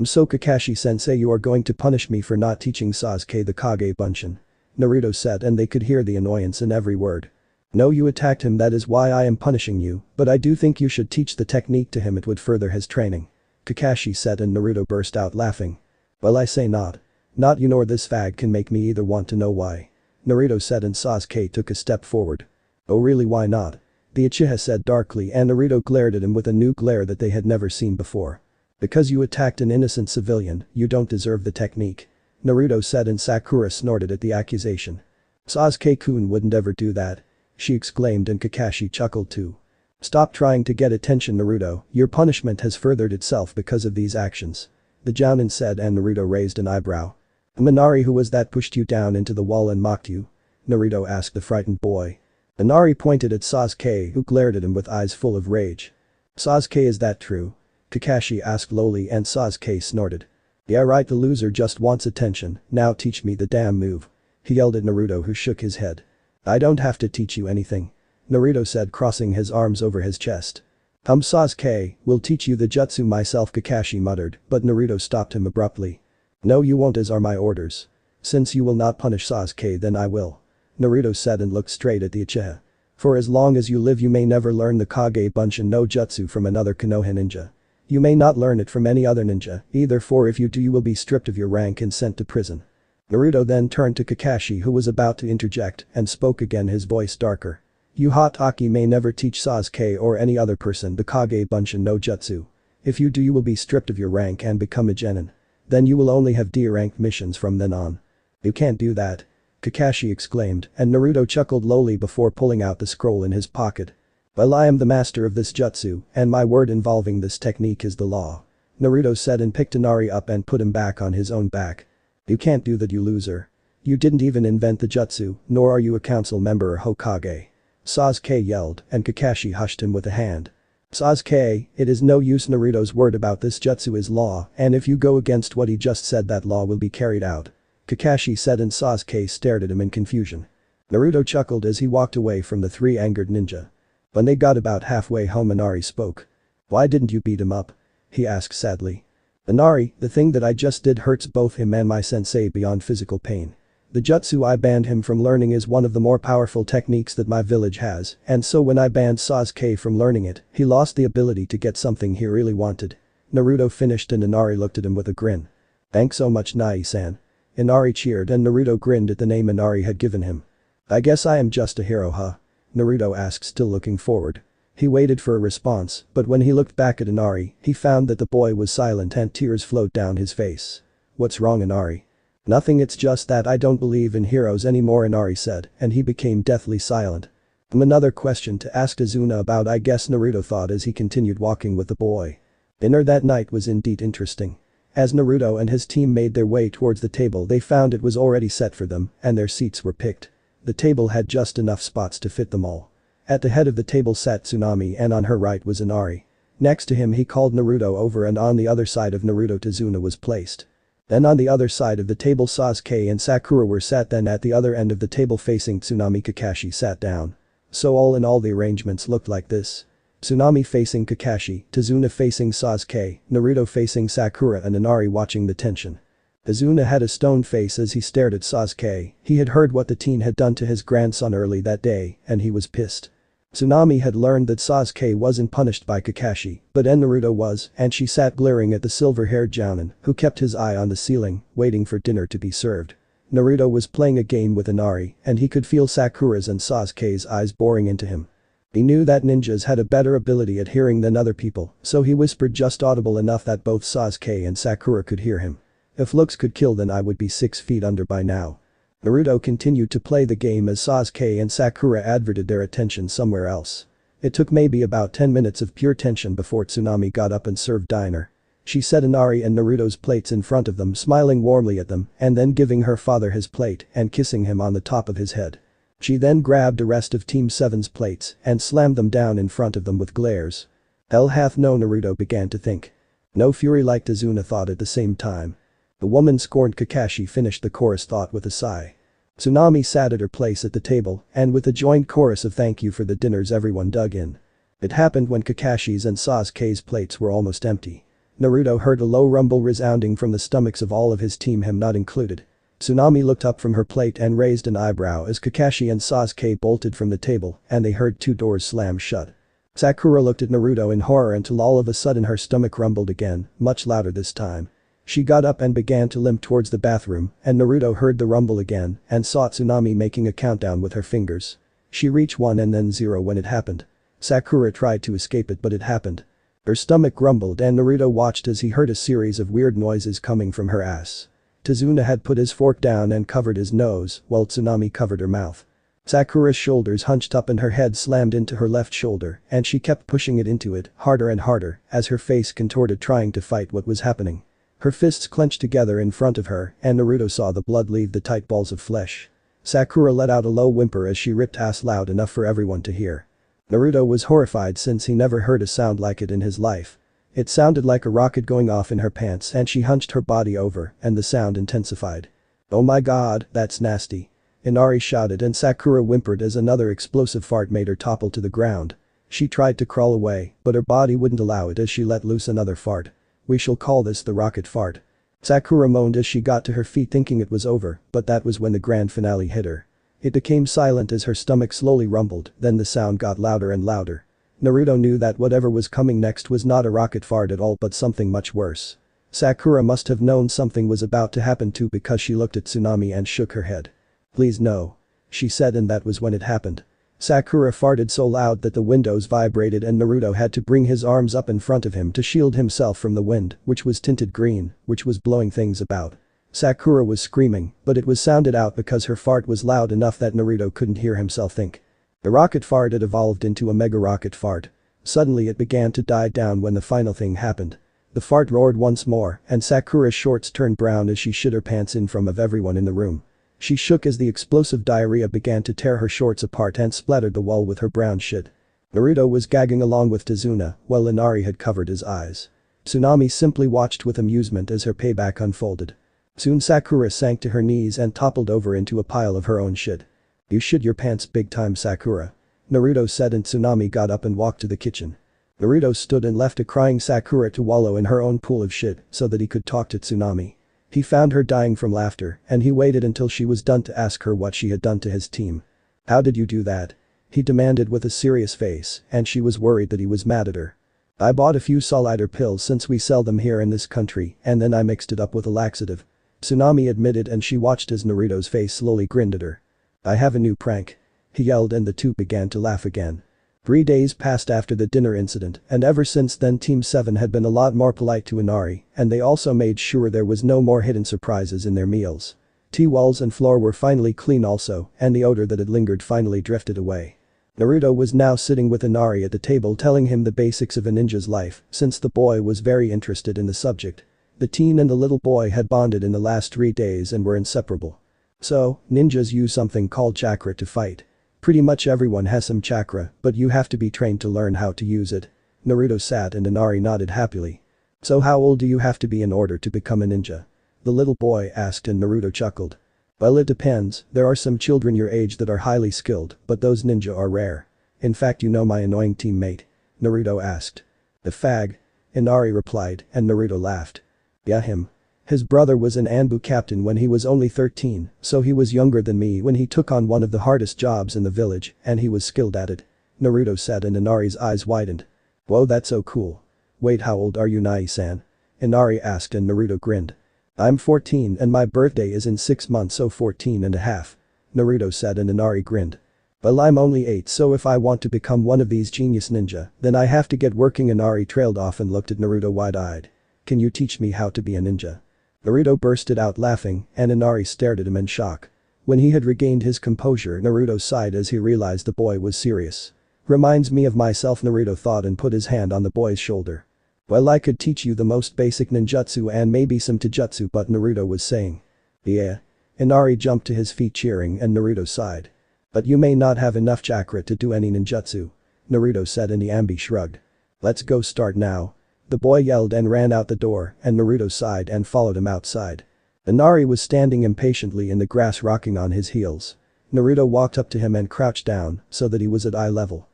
"So Kakashi-sensei, you are going to punish me for not teaching Sasuke the Kage Bunshin," Naruto said and they could hear the annoyance in every word. "No, you attacked him, that is why I am punishing you, but I do think you should teach the technique to him, it would further his training," Kakashi said and Naruto burst out laughing. "Well, I say not. Not you nor this fag can make me either, want to know why?" Naruto said and Sasuke took a step forward. "Oh really, why not?" the Uchiha said darkly and Naruto glared at him with a new glare that they had never seen before. "Because you attacked an innocent civilian, you don't deserve the technique," Naruto said and Sakura snorted at the accusation. "Sasuke-kun wouldn't ever do that," she exclaimed and Kakashi chuckled too. "Stop trying to get attention, Naruto, your punishment has furthered itself because of these actions," the Jounin said and Naruto raised an eyebrow. "Inari, who was that pushed you down into the wall and mocked you?" Naruto asked the frightened boy. Inari pointed at Sasuke who glared at him with eyes full of rage. "Sasuke, is that true?" Kakashi asked lowly and Sasuke snorted. "Yeah right, the loser just wants attention, now teach me the damn move," he yelled at Naruto who shook his head. "I don't have to teach you anything," Naruto said, crossing his arms over his chest. Sasuke, will teach you the jutsu myself," Kakashi muttered, but Naruto stopped him abruptly. "No, you won't, as are my orders. Since you will not punish Sasuke, then I will," Naruto said and looked straight at the Uchiha. For as long as you live you may never learn the Kage Bunshin no Jutsu from another Konoha ninja. You may not learn it from any other ninja, either, for if you do you will be stripped of your rank and sent to prison. Naruto then turned to Kakashi, who was about to interject, and spoke again, his voice darker. You Hatake may never teach Sasuke or any other person the Kage Bunshin no Jutsu. If you do you will be stripped of your rank and become a genin. Then you will only have D-rank missions from then on. You can't do that. Kakashi exclaimed, and Naruto chuckled lowly before pulling out the scroll in his pocket. Well, I am the master of this jutsu, and my word involving this technique is the law. Naruto said and picked Inari up and put him back on his own back. You can't do that, you loser. You didn't even invent the jutsu, nor are you a council member or Hokage. Sasuke yelled, and Kakashi hushed him with a hand. Sasuke, it is no use, Naruto's word about this jutsu is law, and if you go against what he just said that law will be carried out. Kakashi said, and Sasuke stared at him in confusion. Naruto chuckled as he walked away from the three angered ninja. When they got about halfway home, Inari spoke. Why didn't you beat him up? He asked sadly. Inari, the thing that I just did hurts both him and my sensei beyond physical pain. The jutsu I banned him from learning is one of the more powerful techniques that my village has, and so when I banned Sasuke from learning it, he lost the ability to get something he really wanted. Naruto finished and Inari looked at him with a grin. Thanks so much, Nai-san. Inari cheered and Naruto grinned at the name Inari had given him. I guess I am just a hero, huh? Naruto asked, still looking forward. He waited for a response, but when he looked back at Inari, he found that the boy was silent and tears flowed down his face. What's wrong, Inari? Nothing, it's just that I don't believe in heroes anymore, Inari said, and he became deathly silent. Another question to ask Tazuna about, I guess, Naruto thought as he continued walking with the boy. Dinner that night was indeed interesting. As Naruto and his team made their way towards the table, they found it was already set for them, and their seats were picked. The table had just enough spots to fit them all. At the head of the table sat Tsunami and on her right was Inari. Next to him he called Naruto over, and on the other side of Naruto Tazuna was placed. Then on the other side of the table Sasuke and Sakura were sat, then at the other end of the table facing Tsunami Kakashi sat down. So all in all the arrangements looked like this. Tsunami facing Kakashi, Tazuna facing Sasuke, Naruto facing Sakura and Inari watching the tension. Tazuna had a stone face as he stared at Sasuke. He had heard what the teen had done to his grandson early that day, and he was pissed. Tsunami had learned that Sasuke wasn't punished by Kakashi, but Naruto was, and she sat glaring at the silver-haired jounin, who kept his eye on the ceiling, waiting for dinner to be served. Naruto was playing a game with Inari, and he could feel Sakura's and Sasuke's eyes boring into him. He knew that ninjas had a better ability at hearing than other people, so he whispered just audible enough that both Sasuke and Sakura could hear him. If looks could kill, then I would be 6 feet under by now. Naruto continued to play the game as Sasuke and Sakura adverted their attention somewhere else. It took maybe about 10 minutes of pure tension before Tsunami got up and served dinner. She set Inari and Naruto's plates in front of them, smiling warmly at them, and then giving her father his plate and kissing him on the top of his head. She then grabbed the rest of Team 7's plates and slammed them down in front of them with glares. Hell hath no, Naruto began to think. No fury like Tazuna thought at the same time. The woman scorned, Kakashi finished the chorus thought with a sigh. Tsunami sat at her place at the table, and with a joint chorus of thank you for the dinners everyone dug in. It happened when Kakashi's and Sasuke's plates were almost empty. Naruto heard a low rumble resounding from the stomachs of all of his team, him not included. Tsunami looked up from her plate and raised an eyebrow as Kakashi and Sasuke bolted from the table, and they heard 2 doors slam shut. Sakura looked at Naruto in horror until all of a sudden her stomach rumbled again, much louder this time. She got up and began to limp towards the bathroom, and Naruto heard the rumble again and saw Tsunami making a countdown with her fingers. She reached 1 and then 0 when it happened. Sakura tried to escape it, but it happened. Her stomach grumbled and Naruto watched as he heard a series of weird noises coming from her ass. Tazuna had put his fork down and covered his nose, while Tsunami covered her mouth. Sakura's shoulders hunched up and her head slammed into her left shoulder, and she kept pushing it into it, harder and harder, as her face contorted trying to fight what was happening. Her fists clenched together in front of her, and Naruto saw the blood leave the tight balls of flesh. Sakura let out a low whimper as she ripped ass loud enough for everyone to hear. Naruto was horrified since he never heard a sound like it in his life. It sounded like a rocket going off in her pants, and she hunched her body over, and the sound intensified. Oh my god, that's nasty. Inari shouted and Sakura whimpered as another explosive fart made her topple to the ground. She tried to crawl away, but her body wouldn't allow it as she let loose another fart. We shall call this the rocket fart. Sakura moaned as she got to her feet thinking it was over, but that was when the grand finale hit her. It became silent as her stomach slowly rumbled, then the sound got louder and louder. Naruto knew that whatever was coming next was not a rocket fart at all but something much worse. Sakura must have known something was about to happen too because she looked at Tsunami and shook her head. "Please no," she said, and that was when it happened. Sakura farted so loud that the windows vibrated and Naruto had to bring his arms up in front of him to shield himself from the wind, which was tinted green, which was blowing things about. Sakura was screaming, but it was sounded out because her fart was loud enough that Naruto couldn't hear himself think. The rocket fart had evolved into a mega rocket fart. Suddenly it began to die down when the final thing happened. The fart roared once more, and Sakura's shorts turned brown as she shit her pants in front of everyone in the room. She shook as the explosive diarrhea began to tear her shorts apart and splattered the wall with her brown shit. Naruto was gagging along with Tazuna, while Inari had covered his eyes. Tsunami simply watched with amusement as her payback unfolded. Soon Sakura sank to her knees and toppled over into a pile of her own shit. "You shit your pants big time, Sakura," Naruto said, and Tsunami got up and walked to the kitchen. Naruto stood and left a crying Sakura to wallow in her own pool of shit so that he could talk to Tsunami. He found her dying from laughter and he waited until she was done to ask her what she had done to his team. "How did you do that?" he demanded with a serious face, and she was worried that he was mad at her. "I bought a few solider pills since we sell them here in this country and then I mixed it up with a laxative," Tsunami admitted, and she watched as Naruto's face slowly grinned at her. "I have a new prank," he yelled, and the two began to laugh again. 3 days passed after the dinner incident, and ever since then Team 7 had been a lot more polite to Inari, and they also made sure there was no more hidden surprises in their meals. Tea walls and floor were finally clean also, and the odor that had lingered finally drifted away. Naruto was now sitting with Inari at the table telling him the basics of a ninja's life, since the boy was very interested in the subject. The teen and the little boy had bonded in the last 3 days and were inseparable. "So, ninjas use something called chakra to fight. Pretty much everyone has some chakra, but you have to be trained to learn how to use it." Naruto sat and Inari nodded happily. "So how old do you have to be in order to become a ninja?" the little boy asked, and Naruto chuckled. "Well, it depends, there are some children your age that are highly skilled, but those ninja are rare. In fact, you know my annoying teammate?" Naruto asked. "The fag?" Inari replied, and Naruto laughed. "Yeah, him. His brother was an Anbu captain when he was only 13, so he was younger than me when he took on one of the hardest jobs in the village, and he was skilled at it," Naruto said, and Inari's eyes widened. "Whoa, that's so cool. Wait, how old are you, Nai-san?" Inari asked, and Naruto grinned. "I'm 14 and my birthday is in 6 months, so 14 and a half," Naruto said, and Inari grinned. "Well, I'm only 8, so if I want to become one of these genius ninja, then I have to get working." Inari trailed off and looked at Naruto wide-eyed. "Can you teach me how to be a ninja?" Naruto bursted out laughing, and Inari stared at him in shock. When he had regained his composure, Naruto sighed as he realized the boy was serious. "Reminds me of myself," Naruto thought, and put his hand on the boy's shoulder. "Well, I could teach you the most basic ninjutsu and maybe some taijutsu," but Naruto was saying. "Yeah." Inari jumped to his feet cheering, and Naruto sighed. "But you may not have enough chakra to do any ninjutsu," Naruto said, and Iambi shrugged. "Let's go start now," the boy yelled and ran out the door, and Naruto sighed and followed him outside. Inari was standing impatiently in the grass, rocking on his heels. Naruto walked up to him and crouched down so that he was at eye level.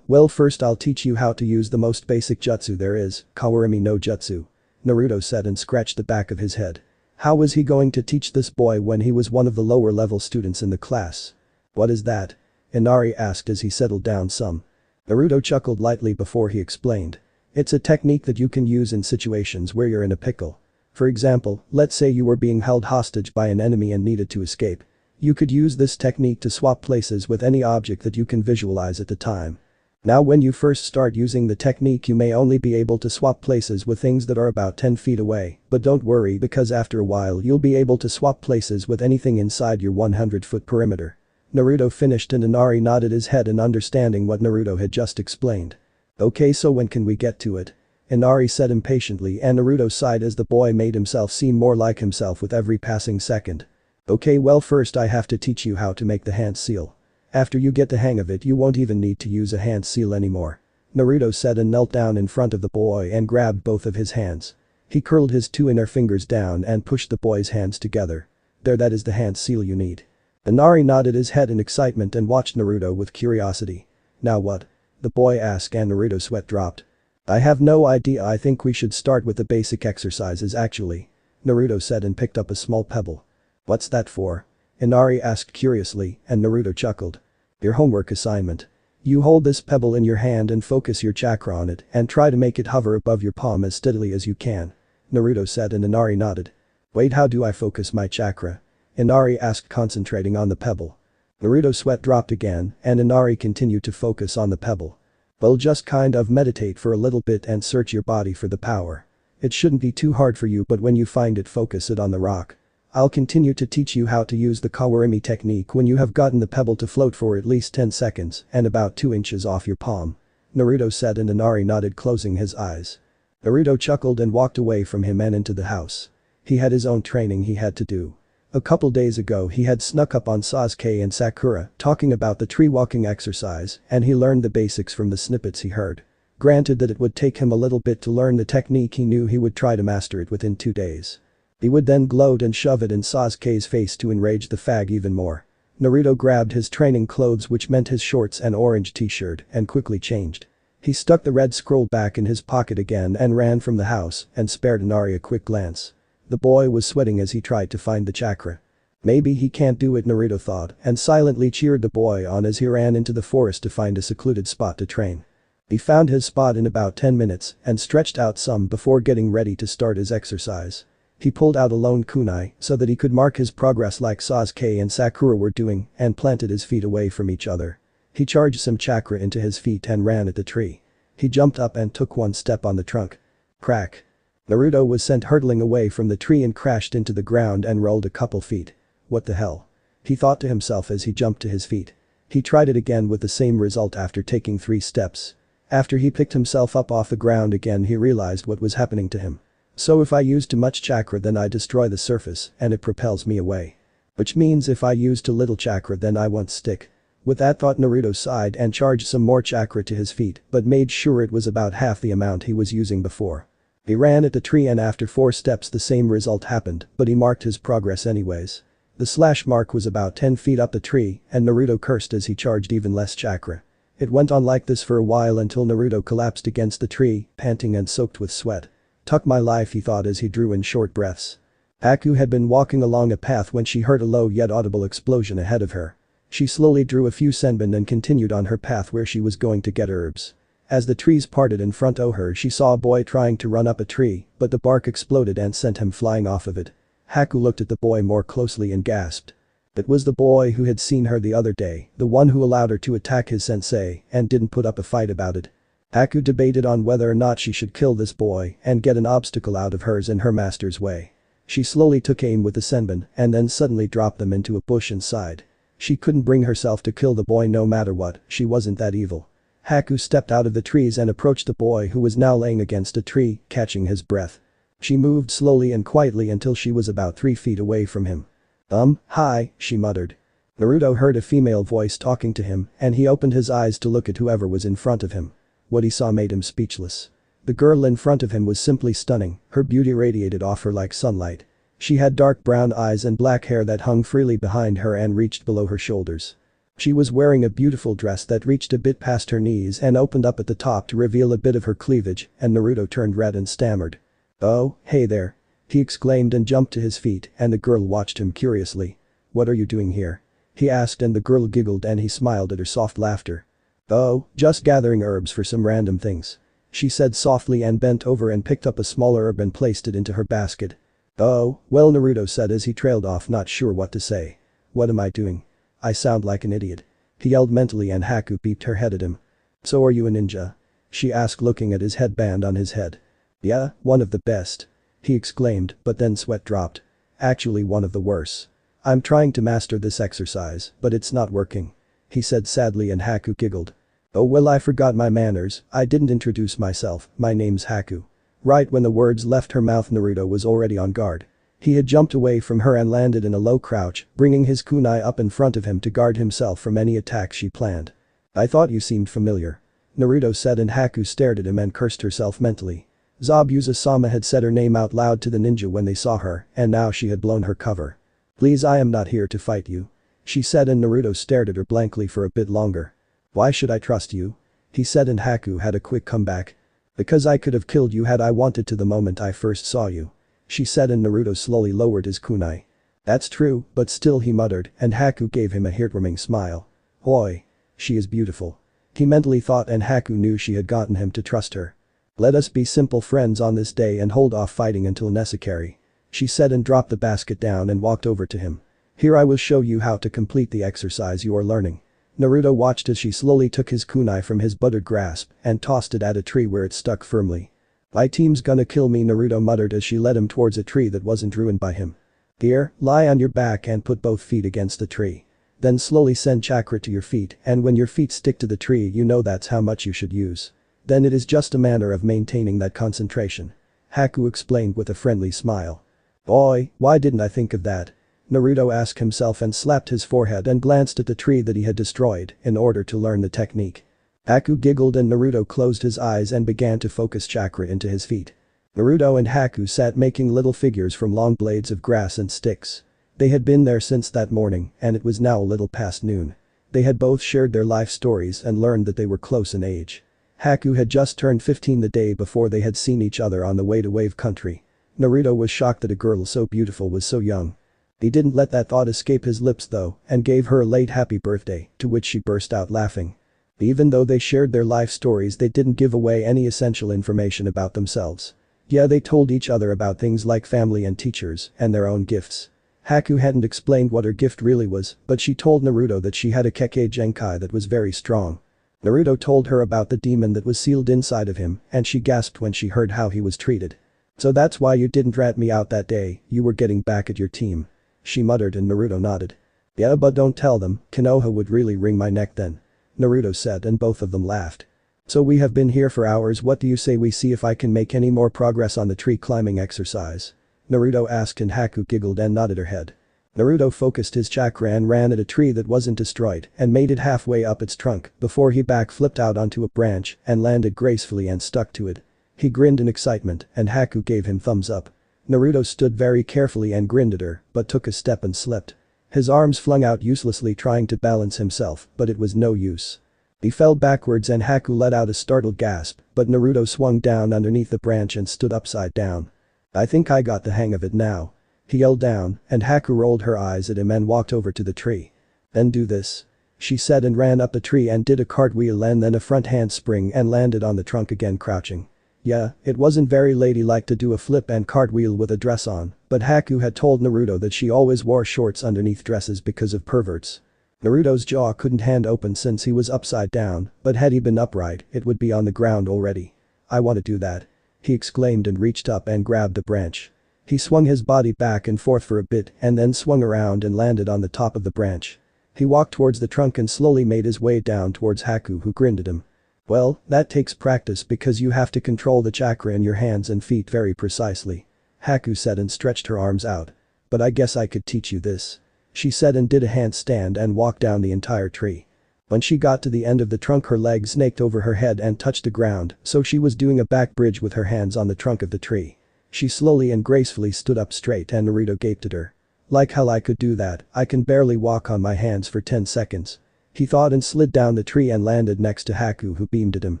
Well, first I'll teach you how to use the most basic jutsu there is, Kawarimi no Jutsu," Naruto said, and scratched the back of his head. How was he going to teach this boy when he was one of the lower level students in the class? "What is that?" Inari asked as he settled down some. Naruto chuckled lightly before he explained. "It's a technique that you can use in situations where you're in a pickle. For example, let's say you were being held hostage by an enemy and needed to escape. You could use this technique to swap places with any object that you can visualize at the time. Now, when you first start using the technique, you may only be able to swap places with things that are about 10 feet away, but don't worry, because after a while you'll be able to swap places with anything inside your 100-foot perimeter." Naruto finished, and Inari nodded his head in understanding what Naruto had just explained. "Okay, so when can we get to it?" Inari said impatiently, and Naruto sighed as the boy made himself seem more like himself with every passing second. "Okay, well, first I have to teach you how to make the hand seal. After you get the hang of it, you won't even need to use a hand seal anymore," Naruto said, and knelt down in front of the boy and grabbed both of his hands. He curled his 2 inner fingers down and pushed the boy's hands together. "There, that is the hand seal you need." Inari nodded his head in excitement and watched Naruto with curiosity. "Now what?" the boy asked, and Naruto's sweat dropped. "I have no idea, I think we should start with the basic exercises actually," Naruto said, and picked up a small pebble. "What's that for?" Inari asked curiously, and Naruto chuckled. Your homework assignment. You hold this pebble in your hand and focus your chakra on it and try to make it hover above your palm as steadily as you can. Naruto said and Inari nodded. Wait, how do I focus my chakra? Inari asked, concentrating on the pebble. Naruto's sweat dropped again and Inari continued to focus on the pebble. Well, just kind of meditate for a little bit and search your body for the power. It shouldn't be too hard for you, but when you find it, focus it on the rock. I'll continue to teach you how to use the Kawarimi technique when you have gotten the pebble to float for at least 10 seconds and about 2 inches off your palm. Naruto said and Inari nodded, closing his eyes. Naruto chuckled and walked away from him and into the house. He had his own training he had to do. A couple days ago he had snuck up on Sasuke and Sakura talking about the tree walking exercise and he learned the basics from the snippets he heard. Granted that it would take him a little bit to learn the technique, he knew he would try to master it within 2 days. He would then gloat and shove it in Sasuke's face to enrage the fag even more. Naruto grabbed his training clothes, which meant his shorts and orange t-shirt, and quickly changed. He stuck the red scroll back in his pocket again and ran from the house and spared Inari a quick glance. The boy was sweating as he tried to find the chakra. Maybe he can't do it, Naruto thought, and silently cheered the boy on as he ran into the forest to find a secluded spot to train. He found his spot in about 10 minutes and stretched out some before getting ready to start his exercise. He pulled out a lone kunai so that he could mark his progress like Sasuke and Sakura were doing and planted his feet away from each other. He charged some chakra into his feet and ran at the tree. He jumped up and took one step on the trunk. Crack. Naruto was sent hurtling away from the tree and crashed into the ground and rolled a couple feet. What the hell? He thought to himself as he jumped to his feet. He tried it again with the same result after taking 3 steps. After he picked himself up off the ground again, he realized what was happening to him. So if I use too much chakra, then I destroy the surface and it propels me away. Which means if I use too little chakra, then I won't stick. With that thought, Naruto sighed and charged some more chakra to his feet but made sure it was about half the amount he was using before. He ran at the tree and after 4 steps the same result happened, but he marked his progress anyways. The slash mark was about 10 feet up the tree and Naruto cursed as he charged even less chakra. It went on like this for a while until Naruto collapsed against the tree, panting and soaked with sweat. Tuck my life, he thought as he drew in short breaths. Haku had been walking along a path when she heard a low yet audible explosion ahead of her. She slowly drew a few senbon and continued on her path where she was going to get herbs. As the trees parted in front of her, she saw a boy trying to run up a tree, but the bark exploded and sent him flying off of it. Haku looked at the boy more closely and gasped. It was the boy who had seen her the other day, the one who allowed her to attack his sensei and didn't put up a fight about it. Haku debated on whether or not she should kill this boy and get an obstacle out of hers in her master's way. She slowly took aim with the senbon and then suddenly dropped them into a bush and sighed. She couldn't bring herself to kill the boy no matter what, she wasn't that evil. Haku stepped out of the trees and approached the boy who was now laying against a tree, catching his breath. She moved slowly and quietly until she was about 3 feet away from him. Hi, she muttered. Naruto heard a female voice talking to him and he opened his eyes to look at whoever was in front of him. What he saw made him speechless. The girl in front of him was simply stunning, her beauty radiated off her like sunlight. She had dark brown eyes and black hair that hung freely behind her and reached below her shoulders. She was wearing a beautiful dress that reached a bit past her knees and opened up at the top to reveal a bit of her cleavage, and Naruto turned red and stammered. "Oh, hey there," he exclaimed and jumped to his feet and the girl watched him curiously. "What are you doing here?" he asked and the girl giggled and he smiled at her soft laughter. "Oh, just gathering herbs for some random things," she said softly and bent over and picked up a small herb and placed it into her basket. "Oh, well," Naruto said as he trailed off, not sure what to say. "What am I doing? I sound like an idiot," he yelled mentally and Haku peeped her head at him. "So are you a ninja?" she asked looking at his headband on his head. "Yeah, one of the best," he exclaimed but then sweat dropped. "Actually one of the worst. I'm trying to master this exercise, but it's not working," he said sadly and Haku giggled. "Oh well, I forgot my manners, I didn't introduce myself, my name's Haku." Right when the words left her mouth, Naruto was already on guard. He had jumped away from her and landed in a low crouch, bringing his kunai up in front of him to guard himself from any attack she planned. "I thought you seemed familiar," Naruto said and Haku stared at him and cursed herself mentally. Zabuza-sama had said her name out loud to the ninja when they saw her and now she had blown her cover. "Please, I am not here to fight you," she said and Naruto stared at her blankly for a bit longer. "Why should I trust you?" he said and Haku had a quick comeback. "Because I could have killed you had I wanted to the moment I first saw you," she said and Naruto slowly lowered his kunai. That's true, but still, he muttered, and Haku gave him a heartwarming smile. Oi. She is beautiful. He mentally thought, and Haku knew she had gotten him to trust her. Let us be simple friends on this day and hold off fighting until necessary. She said and dropped the basket down and walked over to him. Here, I will show you how to complete the exercise you are learning. Naruto watched as she slowly took his kunai from his buttered grasp and tossed it at a tree where it stuck firmly. My team's gonna kill me, Naruto muttered as she led him towards a tree that wasn't ruined by him. Here, lie on your back and put both feet against the tree. Then slowly send chakra to your feet, and when your feet stick to the tree, you know that's how much you should use. Then it is just a matter of maintaining that concentration. Haku explained with a friendly smile. Boy, why didn't I think of that? Naruto asked himself and slapped his forehead and glanced at the tree that he had destroyed in order to learn the technique. Haku giggled and Naruto closed his eyes and began to focus chakra into his feet. Naruto and Haku sat making little figures from long blades of grass and sticks. They had been there since that morning and it was now a little past noon. They had both shared their life stories and learned that they were close in age. Haku had just turned 15 the day before they had seen each other on the way to Wave Country. Naruto was shocked that a girl so beautiful was so young. He didn't let that thought escape his lips though and gave her a late happy birthday, to which she burst out laughing. Even though they shared their life stories, they didn't give away any essential information about themselves. Yeah, they told each other about things like family and teachers and their own gifts. Haku hadn't explained what her gift really was, but she told Naruto that she had a Kekkei Genkai that was very strong. Naruto told her about the demon that was sealed inside of him and she gasped when she heard how he was treated. So that's why you didn't rat me out that day, you were getting back at your team. She muttered and Naruto nodded. Yeah, but don't tell them, Konoha would really wring my neck then. Naruto said and both of them laughed. So we have been here for hours, what do you say we see if I can make any more progress on the tree climbing exercise? Naruto asked and Haku giggled and nodded her head. Naruto focused his chakra and ran at a tree that wasn't destroyed and made it halfway up its trunk before he backflipped out onto a branch and landed gracefully and stuck to it. He grinned in excitement and Haku gave him thumbs up. Naruto stood very carefully and grinned at her but took a step and slipped. His arms flung out uselessly trying to balance himself, but it was no use. He fell backwards and Haku let out a startled gasp, but Naruto swung down underneath the branch and stood upside down. I think I got the hang of it now. He yelled down, and Haku rolled her eyes at him and walked over to the tree. Then do this. She said and ran up the tree and did a cartwheel and then a front handspring and landed on the trunk again crouching. Yeah, it wasn't very ladylike to do a flip and cartwheel with a dress on, but Haku had told Naruto that she always wore shorts underneath dresses because of perverts. Naruto's jaw couldn't hand open since he was upside down, but had he been upright, it would be on the ground already. I want to do that. He exclaimed and reached up and grabbed the branch. He swung his body back and forth for a bit and then swung around and landed on the top of the branch. He walked towards the trunk and slowly made his way down towards Haku, who grinned at him. Well, that takes practice because you have to control the chakra in your hands and feet very precisely. Haku said and stretched her arms out. But I guess I could teach you this. She said and did a handstand and walked down the entire tree. When she got to the end of the trunk, her legs snaked over her head and touched the ground, so she was doing a back bridge with her hands on the trunk of the tree. She slowly and gracefully stood up straight and Naruto gaped at her. Like hell I could do that, I can barely walk on my hands for 10 seconds. He thought and slid down the tree and landed next to Haku, who beamed at him.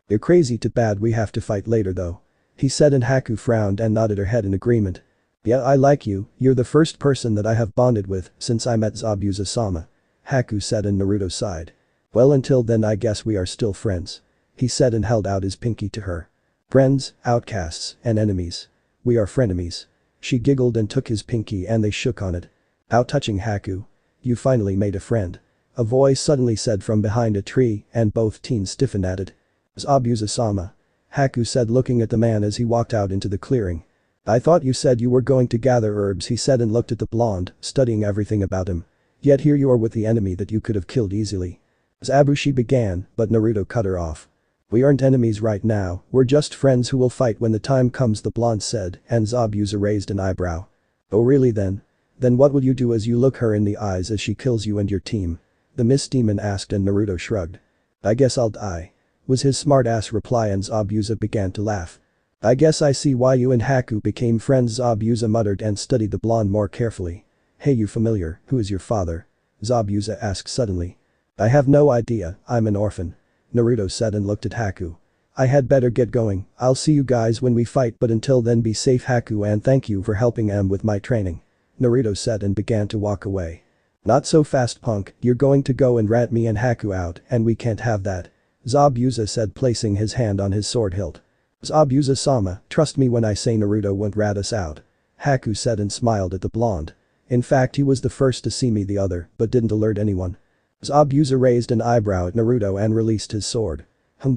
You're crazy, too bad we have to fight later though. He said and Haku frowned and nodded her head in agreement. Yeah, I like you, you're the first person that I have bonded with since I met Zabuza-sama. Haku said and Naruto sighed. Well, until then I guess we are still friends. He said and held out his pinky to her. Friends, outcasts, and enemies. We are frenemies. She giggled and took his pinky and they shook on it. How touching, Haku. You finally made a friend. A voice suddenly said from behind a tree and both teens stiffened at it. Zabuza-sama. Haku said looking at the man as he walked out into the clearing. I thought you said you were going to gather herbs, he said and looked at the blonde, studying everything about him. Yet here you are with the enemy that you could have killed easily. Zabushi began, but Naruto cut her off. We aren't enemies right now, we're just friends who will fight when the time comes, the blonde said, and Zabuza raised an eyebrow. Oh really then? Then what will you do as you look her in the eyes as she kills you and your team? The Mist Demon asked and Naruto shrugged. I guess I'll die. Was his smart-ass reply and Zabuza began to laugh. I guess I see why you and Haku became friends, Zabuza muttered and studied the blonde more carefully. Hey you familiar, who is your father? Zabuza asked suddenly. I have no idea, I'm an orphan. Naruto said and looked at Haku. I had better get going, I'll see you guys when we fight, but until then be safe, Haku, and thank you for helping with my training. Naruto said and began to walk away. Not so fast, punk, you're going to go and rat me and Haku out and we can't have that. Zabuza said, placing his hand on his sword hilt. Zabuza-sama, trust me when I say Naruto won't rat us out. Haku said and smiled at the blonde. In fact, he was the first to see me the other, but didn't alert anyone. Zabuza raised an eyebrow at Naruto and released his sword.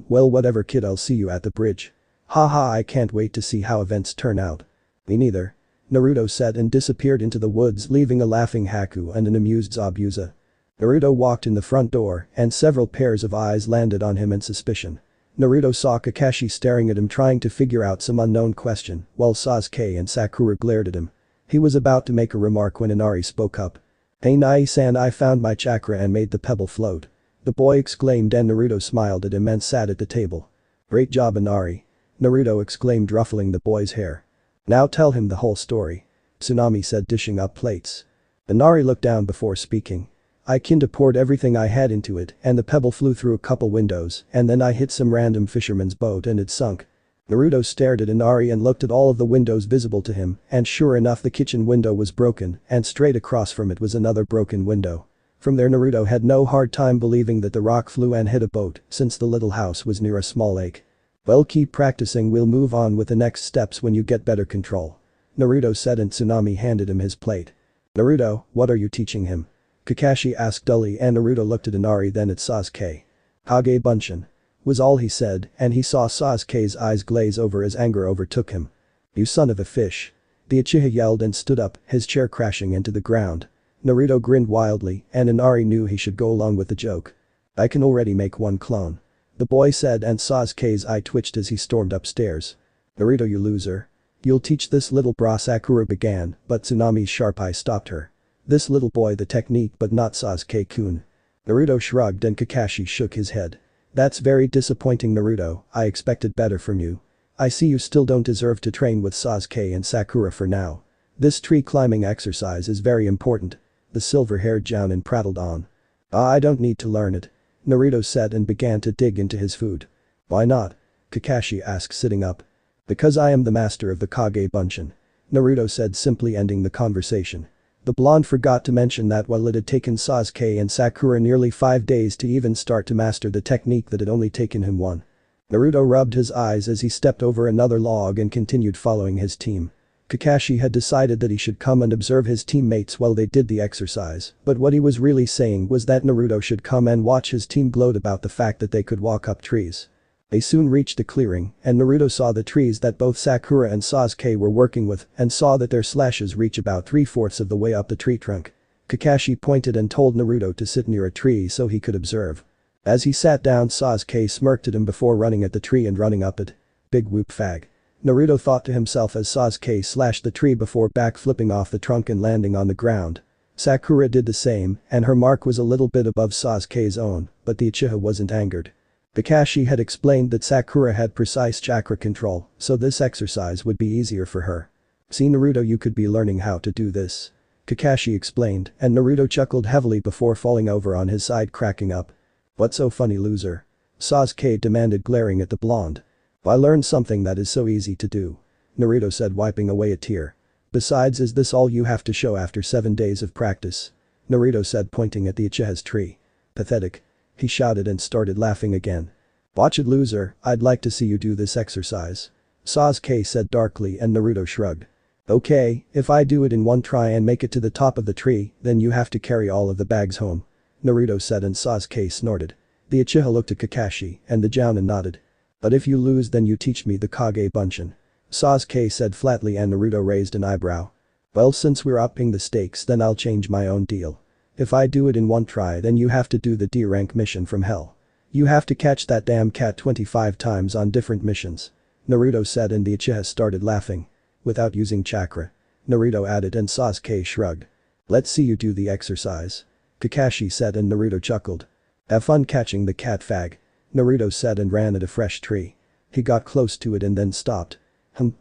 Well whatever kid, I'll see you at the bridge. Haha, I can't wait to see how events turn out. Me neither. Naruto said and disappeared into the woods, leaving a laughing Haku and an amused Zabuza. Naruto walked in the front door and several pairs of eyes landed on him in suspicion. Naruto saw Kakashi staring at him, trying to figure out some unknown question, while Sasuke and Sakura glared at him. He was about to make a remark when Inari spoke up. "Hey Nai-san, I found my chakra and made the pebble float." The boy exclaimed and Naruto smiled at him and sat at the table. "Great job, Inari." Naruto exclaimed, ruffling the boy's hair. "Now tell him the whole story." Tsunami said, dishing up plates. Inari looked down before speaking. "I kinda poured everything I had into it and the pebble flew through a couple windows and then I hit some random fisherman's boat and it sunk." Naruto stared at Inari and looked at all of the windows visible to him, and sure enough, the kitchen window was broken and straight across from it was another broken window. From there, Naruto had no hard time believing that the rock flew and hit a boat, since the little house was near a small lake. "Well, keep practicing, we'll move on with the next steps when you get better control," Naruto said and Tsunami handed him his plate. "Naruto, what are you teaching him?" Kakashi asked dully and Naruto looked at Inari, then at Sasuke. "Kage Bunshin," was all he said, and he saw Sasuke's eyes glaze over as anger overtook him. "You son of a fish." The Uchiha yelled and stood up, his chair crashing into the ground. Naruto grinned wildly and Inari knew he should go along with the joke. "I can already make one clone," the boy said, and Sasuke's eye twitched as he stormed upstairs. "Naruto, you loser. You'll teach this little bra," Sakura began, but Tsunami's sharp eye stopped her. "This little boy the technique but not Sasuke-kun." Naruto shrugged and Kakashi shook his head. "That's very disappointing, Naruto, I expected better from you. I see you still don't deserve to train with Sasuke and Sakura for now. This tree climbing exercise is very important," the silver-haired Jounin prattled on. I don't need to learn it," Naruto said and began to dig into his food. "Why not?" Kakashi asked, sitting up. "Because I am the master of the Kage Bunshin," Naruto said, simply ending the conversation. The blonde forgot to mention that while it had taken Sasuke and Sakura nearly 5 days to even start to master the technique, that had only taken him one. Naruto rubbed his eyes as he stepped over another log and continued following his team. Kakashi had decided that he should come and observe his teammates while they did the exercise, but what he was really saying was that Naruto should come and watch his team gloat about the fact that they could walk up trees. They soon reached the clearing, and Naruto saw the trees that both Sakura and Sasuke were working with and saw that their slashes reach about 3/4 of the way up the tree trunk. Kakashi pointed and told Naruto to sit near a tree so he could observe. As he sat down, Sasuke smirked at him before running at the tree and running up it. "Big whoop fag," Naruto thought to himself as Sasuke slashed the tree before backflipping off the trunk and landing on the ground. Sakura did the same, and her mark was a little bit above Sasuke's own, but the Uchiha wasn't angered. Kakashi had explained that Sakura had precise chakra control, so this exercise would be easier for her. "See Naruto, you could be learning how to do this," Kakashi explained, and Naruto chuckled heavily before falling over on his side, cracking up. "What's so funny, loser?" Sasuke demanded, glaring at the blonde. "I learned something that is so easy to do," Naruto said, wiping away a tear. "Besides, is this all you have to show after 7 days of practice?" Naruto said, pointing at the Uchiha's tree. "Pathetic," he shouted and started laughing again. "Watch it, loser, I'd like to see you do this exercise," Sasuke said darkly, and Naruto shrugged. "Okay, if I do it in one try and make it to the top of the tree, then you have to carry all of the bags home," Naruto said, and Sasuke snorted. The Uchiha looked at Kakashi and the Jounin nodded. "But if you lose, then you teach me the Kage Bunshin," Sasuke said flatly, and Naruto raised an eyebrow. "Well, since we're upping the stakes, then I'll change my own deal. If I do it in one try, then you have to do the D-rank mission from hell. You have to catch that damn cat 25 times on different missions," Naruto said, and the Uchiha started laughing. "Without using chakra," Naruto added, and Sasuke shrugged. "Let's see you do the exercise," Kakashi said, and Naruto chuckled. "Have fun catching the cat, fag," Naruto said and ran at a fresh tree. He got close to it and then stopped.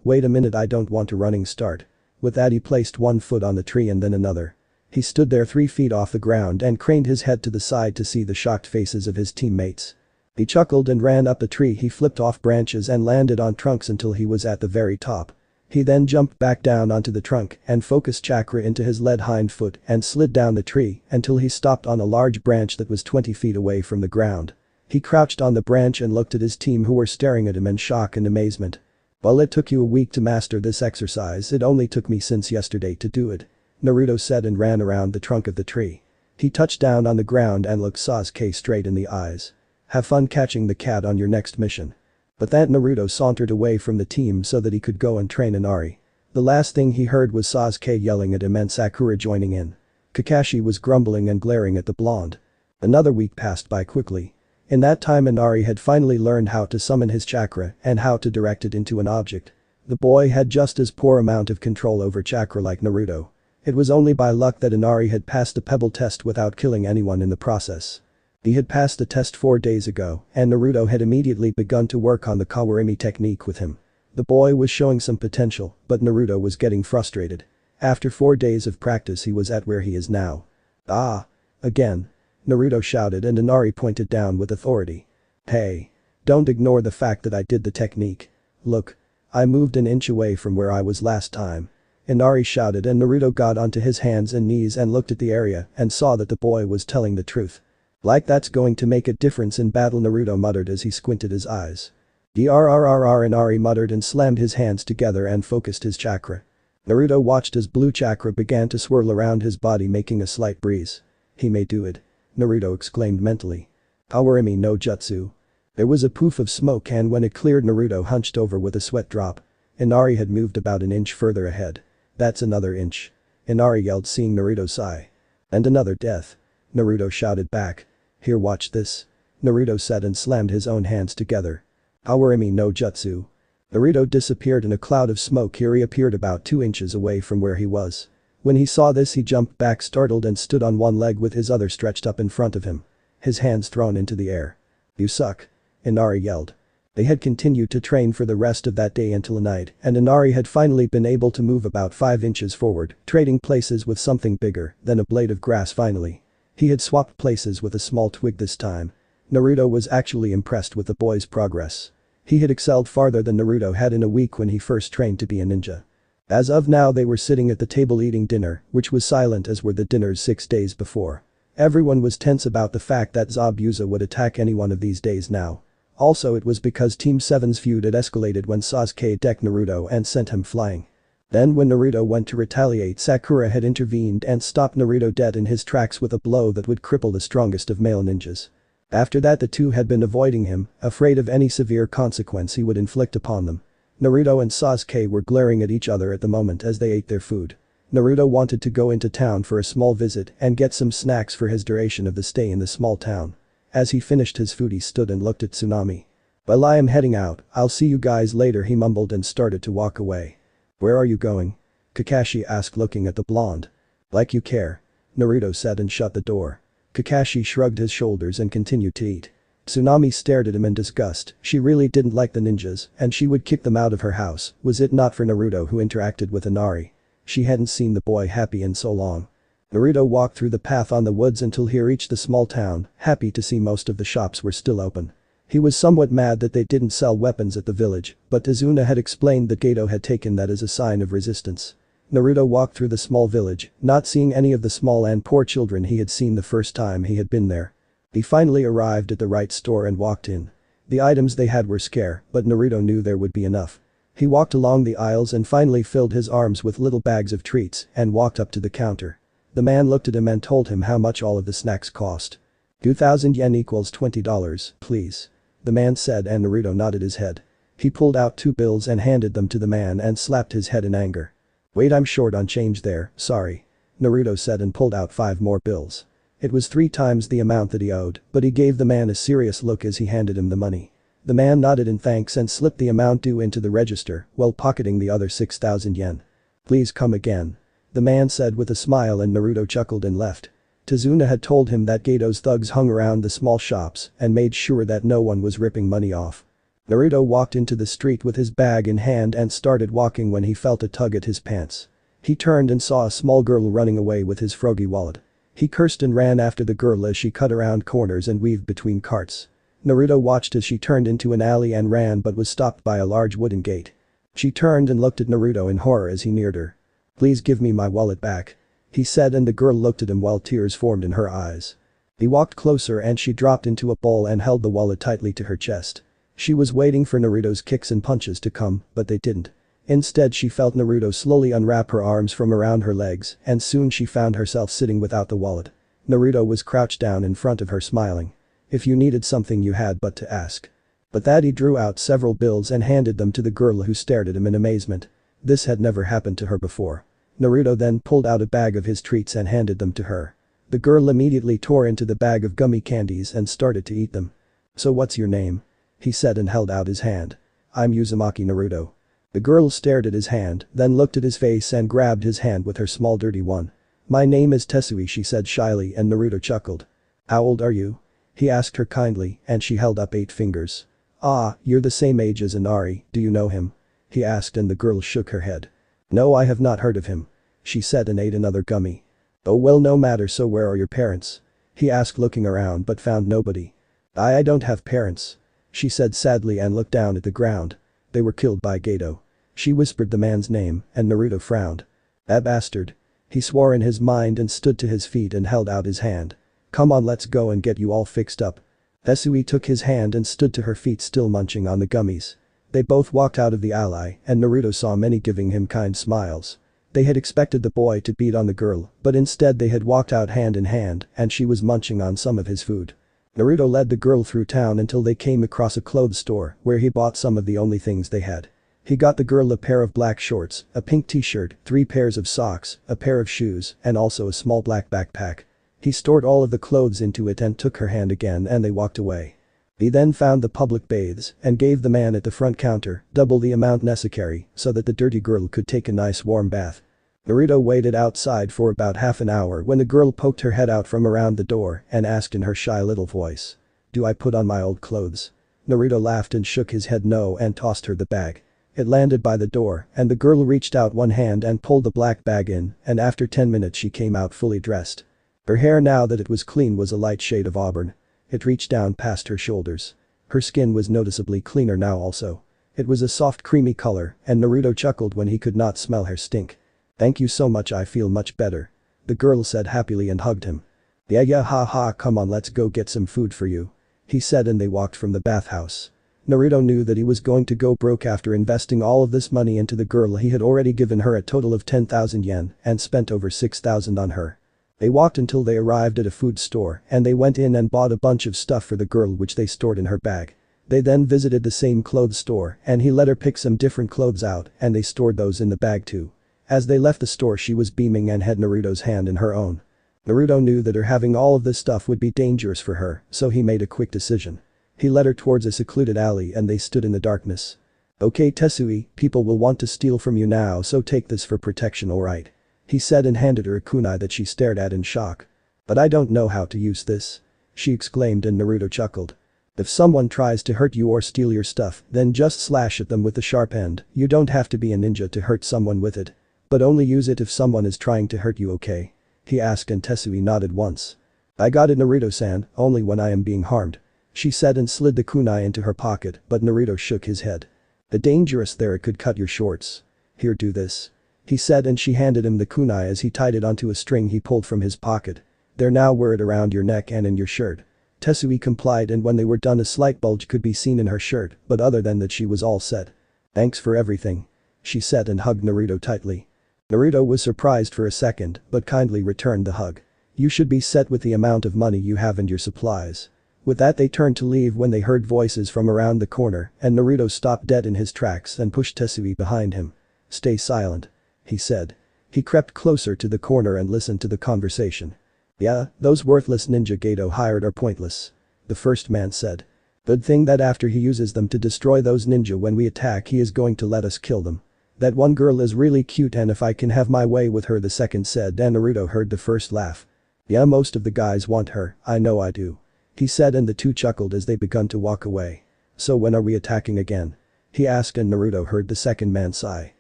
Wait a minute, I don't want a running start." With that, he placed one foot on the tree and then another. He stood there 3 feet off the ground and craned his head to the side to see the shocked faces of his teammates. He chuckled and ran up the tree. He flipped off branches and landed on trunks until he was at the very top. He then jumped back down onto the trunk and focused chakra into his lead hind foot and slid down the tree until he stopped on a large branch that was 20 feet away from the ground. He crouched on the branch and looked at his team who were staring at him in shock and amazement. "Well, it took you a week to master this exercise, it only took me since yesterday to do it," Naruto said and ran around the trunk of the tree. He touched down on the ground and looked Sasuke straight in the eyes. "Have fun catching the cat on your next mission." But that Naruto sauntered away from the team so that he could go and train Inari. The last thing he heard was Sasuke yelling at him and Sakura joining in. Kakashi was grumbling and glaring at the blonde. Another week passed by quickly. In that time Inari had finally learned how to summon his chakra and how to direct it into an object. The boy had just as poor amount of control over chakra like Naruto. It was only by luck that Inari had passed the pebble test without killing anyone in the process. He had passed the test 4 days ago, and Naruto had immediately begun to work on the Kawarimi technique with him. The boy was showing some potential, but Naruto was getting frustrated. After 4 days of practice he was at where he is now. "Ah! Again!" Naruto shouted and Inari pointed down with authority. "Hey! Don't ignore the fact that I did the technique. Look. I moved an inch away from where I was last time." Inari shouted and Naruto got onto his hands and knees and looked at the area and saw that the boy was telling the truth. "Like that's going to make a difference in battle," Naruto muttered as he squinted his eyes. "Drrrr," Inari muttered and slammed his hands together and focused his chakra. Naruto watched as blue chakra began to swirl around his body making a slight breeze. "He may do it," Naruto exclaimed mentally. "Kawarimi no jutsu." There was a poof of smoke and when it cleared Naruto hunched over with a sweat drop. Inari had moved about an inch further ahead. "That's another inch." Inari yelled seeing Naruto sigh. "And another death," Naruto shouted back. "Here, watch this," Naruto said and slammed his own hands together. "Kawarimi no jutsu." Naruto disappeared in a cloud of smoke. He reappeared about 2 inches away from where he was. When he saw this he jumped back startled and stood on one leg with his other stretched up in front of him. His hands thrown into the air. "You suck," Inari yelled. They had continued to train for the rest of that day until night and Inari had finally been able to move about 5 inches forward, trading places with something bigger than a blade of grass finally. He had swapped places with a small twig this time. Naruto was actually impressed with the boy's progress. He had excelled farther than Naruto had in a week when he first trained to be a ninja. As of now they were sitting at the table eating dinner, which was silent as were the dinners 6 days before. Everyone was tense about the fact that Zabuza would attack any one of these days now. Also it was because Team 7's feud had escalated when Sasuke decked Naruto and sent him flying. Then when Naruto went to retaliate, Sakura had intervened and stopped Naruto dead in his tracks with a blow that would cripple the strongest of male ninjas. After that the two had been avoiding him, afraid of any severe consequence he would inflict upon them. Naruto and Sasuke were glaring at each other at the moment as they ate their food. Naruto wanted to go into town for a small visit and get some snacks for his duration of the stay in the small town. As he finished his food he stood and looked at Tsunami. "Well, I am heading out, I'll see you guys later," he mumbled and started to walk away. "Where are you going?" Kakashi asked looking at the blonde. "Like you care," Naruto said and shut the door. Kakashi shrugged his shoulders and continued to eat. Tsunami stared at him in disgust. She really didn't like the ninjas and she would kick them out of her house, was it not for Naruto who interacted with Inari. She hadn't seen the boy happy in so long. Naruto walked through the path on the woods until he reached the small town, happy to see most of the shops were still open. He was somewhat mad that they didn't sell weapons at the village, but Tazuna had explained that Gato had taken that as a sign of resistance. Naruto walked through the small village, not seeing any of the small and poor children he had seen the first time he had been there. He finally arrived at the right store and walked in. The items they had were scarce, but Naruto knew there would be enough. He walked along the aisles and finally filled his arms with little bags of treats and walked up to the counter. The man looked at him and told him how much all of the snacks cost. 2,000 yen equals $20, please, the man said and Naruto nodded his head. He pulled out 2 bills and handed them to the man and slapped his head in anger. "Wait, I'm short on change there, sorry," Naruto said and pulled out 5 more bills. It was 3 times the amount that he owed, but he gave the man a serious look as he handed him the money. The man nodded in thanks and slipped the amount due into the register while pocketing the other 6,000 yen. "Please come again," the man said with a smile and Naruto chuckled and left. Tazuna had told him that Gato's thugs hung around the small shops and made sure that no one was ripping money off. Naruto walked into the street with his bag in hand and started walking when he felt a tug at his pants. He turned and saw a small girl running away with his froggy wallet. He cursed and ran after the girl as she cut around corners and weaved between carts. Naruto watched as she turned into an alley and ran but was stopped by a large wooden gate. She turned and looked at Naruto in horror as he neared her. "Please give me my wallet back," he said, and the girl looked at him while tears formed in her eyes. He walked closer and she dropped into a ball and held the wallet tightly to her chest. She was waiting for Naruto's kicks and punches to come, but they didn't. Instead she felt Naruto slowly unwrap her arms from around her legs, and soon she found herself sitting without the wallet. Naruto was crouched down in front of her smiling. "If you needed something you had but to ask." But that he drew out several bills and handed them to the girl, who stared at him in amazement. This had never happened to her before. Naruto then pulled out a bag of his treats and handed them to her. The girl immediately tore into the bag of gummy candies and started to eat them. "So what's your name?" he said and held out his hand. "I'm Uzumaki Naruto." The girl stared at his hand, then looked at his face and grabbed his hand with her small dirty one. "My name is Tessi," she said shyly, and Naruto chuckled. "How old are you?" he asked her kindly, and she held up 8 fingers. "Ah, you're the same age as Inari, do you know him?" he asked, and the girl shook her head. "No, I have not heard of him," she said and ate another gummy. "Oh well, no matter, so where are your parents?" he asked, looking around but found nobody. I don't have parents," she said sadly and looked down at the ground. "They were killed by Gato." She whispered the man's name, and Naruto frowned. "That bastard," he swore in his mind and stood to his feet and held out his hand. "Come on, let's go and get you all fixed up." Tessi took his hand and stood to her feet, still munching on the gummies. They both walked out of the alley, and Naruto saw many giving him kind smiles. They had expected the boy to beat on the girl, but instead they had walked out hand in hand and she was munching on some of his food. Naruto led the girl through town until they came across a clothes store where he bought some of the only things they had. He got the girl a pair of black shorts, a pink t-shirt, 3 pairs of socks, a pair of shoes, and also a small black backpack. He stored all of the clothes into it and took her hand again, and they walked away. He then found the public baths and gave the man at the front counter double the amount necessary so that the dirty girl could take a nice warm bath. Naruto waited outside for about half an hour when the girl poked her head out from around the door and asked in her shy little voice, "Do I put on my old clothes?" Naruto laughed and shook his head no and tossed her the bag. It landed by the door and the girl reached out one hand and pulled the black bag in, and after 10 minutes she came out fully dressed. Her hair, now that it was clean, was a light shade of auburn. It reached down past her shoulders. Her skin was noticeably cleaner now also. It was a soft creamy color, and Naruto chuckled when he could not smell her stink. "Thank you so much, I feel much better," the girl said happily and hugged him. Yeah ha ha, come on, let's go get some food for you," he said, and they walked from the bathhouse. Naruto knew that he was going to go broke after investing all of this money into the girl. He had already given her a total of 10,000 yen and spent over 6,000 on her. They walked until they arrived at a food store and they went in and bought a bunch of stuff for the girl which they stored in her bag. They then visited the same clothes store and he let her pick some different clothes out and they stored those in the bag too. As they left the store she was beaming and had Naruto's hand in her own. Naruto knew that her having all of this stuff would be dangerous for her, so he made a quick decision. He led her towards a secluded alley and they stood in the darkness. "Okay Tesui, people will want to steal from you now, so take this for protection, alright?" he said and handed her a kunai that she stared at in shock. "But I don't know how to use this," she exclaimed, and Naruto chuckled. "If someone tries to hurt you or steal your stuff, then just slash at them with the sharp end. You don't have to be a ninja to hurt someone with it. But only use it if someone is trying to hurt you, okay?" he asked, and Tesui nodded once. "I got it Naruto-san, only when I am being harmed," she said and slid the kunai into her pocket, but Naruto shook his head. "The dangerous there, it could cut your shorts. Here, do this," he said, and she handed him the kunai as he tied it onto a string he pulled from his pocket. "There, now wear it around your neck and in your shirt." Tesui complied, and when they were done a slight bulge could be seen in her shirt, but other than that she was all set. "Thanks for everything," she said and hugged Naruto tightly. Naruto was surprised for a second, but kindly returned the hug. "You should be set with the amount of money you have and your supplies." With that they turned to leave when they heard voices from around the corner and Naruto stopped dead in his tracks and pushed Tesui behind him. "Stay silent," he said. He crept closer to the corner and listened to the conversation. "Yeah, those worthless ninja Gato hired are pointless," the first man said. "Good thing that after he uses them to destroy those ninja when we attack, he is going to let us kill them. That one girl is really cute, and if I can have my way with her," the second said, and Naruto heard the first laugh. "Yeah, most of the guys want her, I know I do," he said, and the two chuckled as they begun to walk away. "So when are we attacking again?" he asked, and Naruto heard the second man sigh.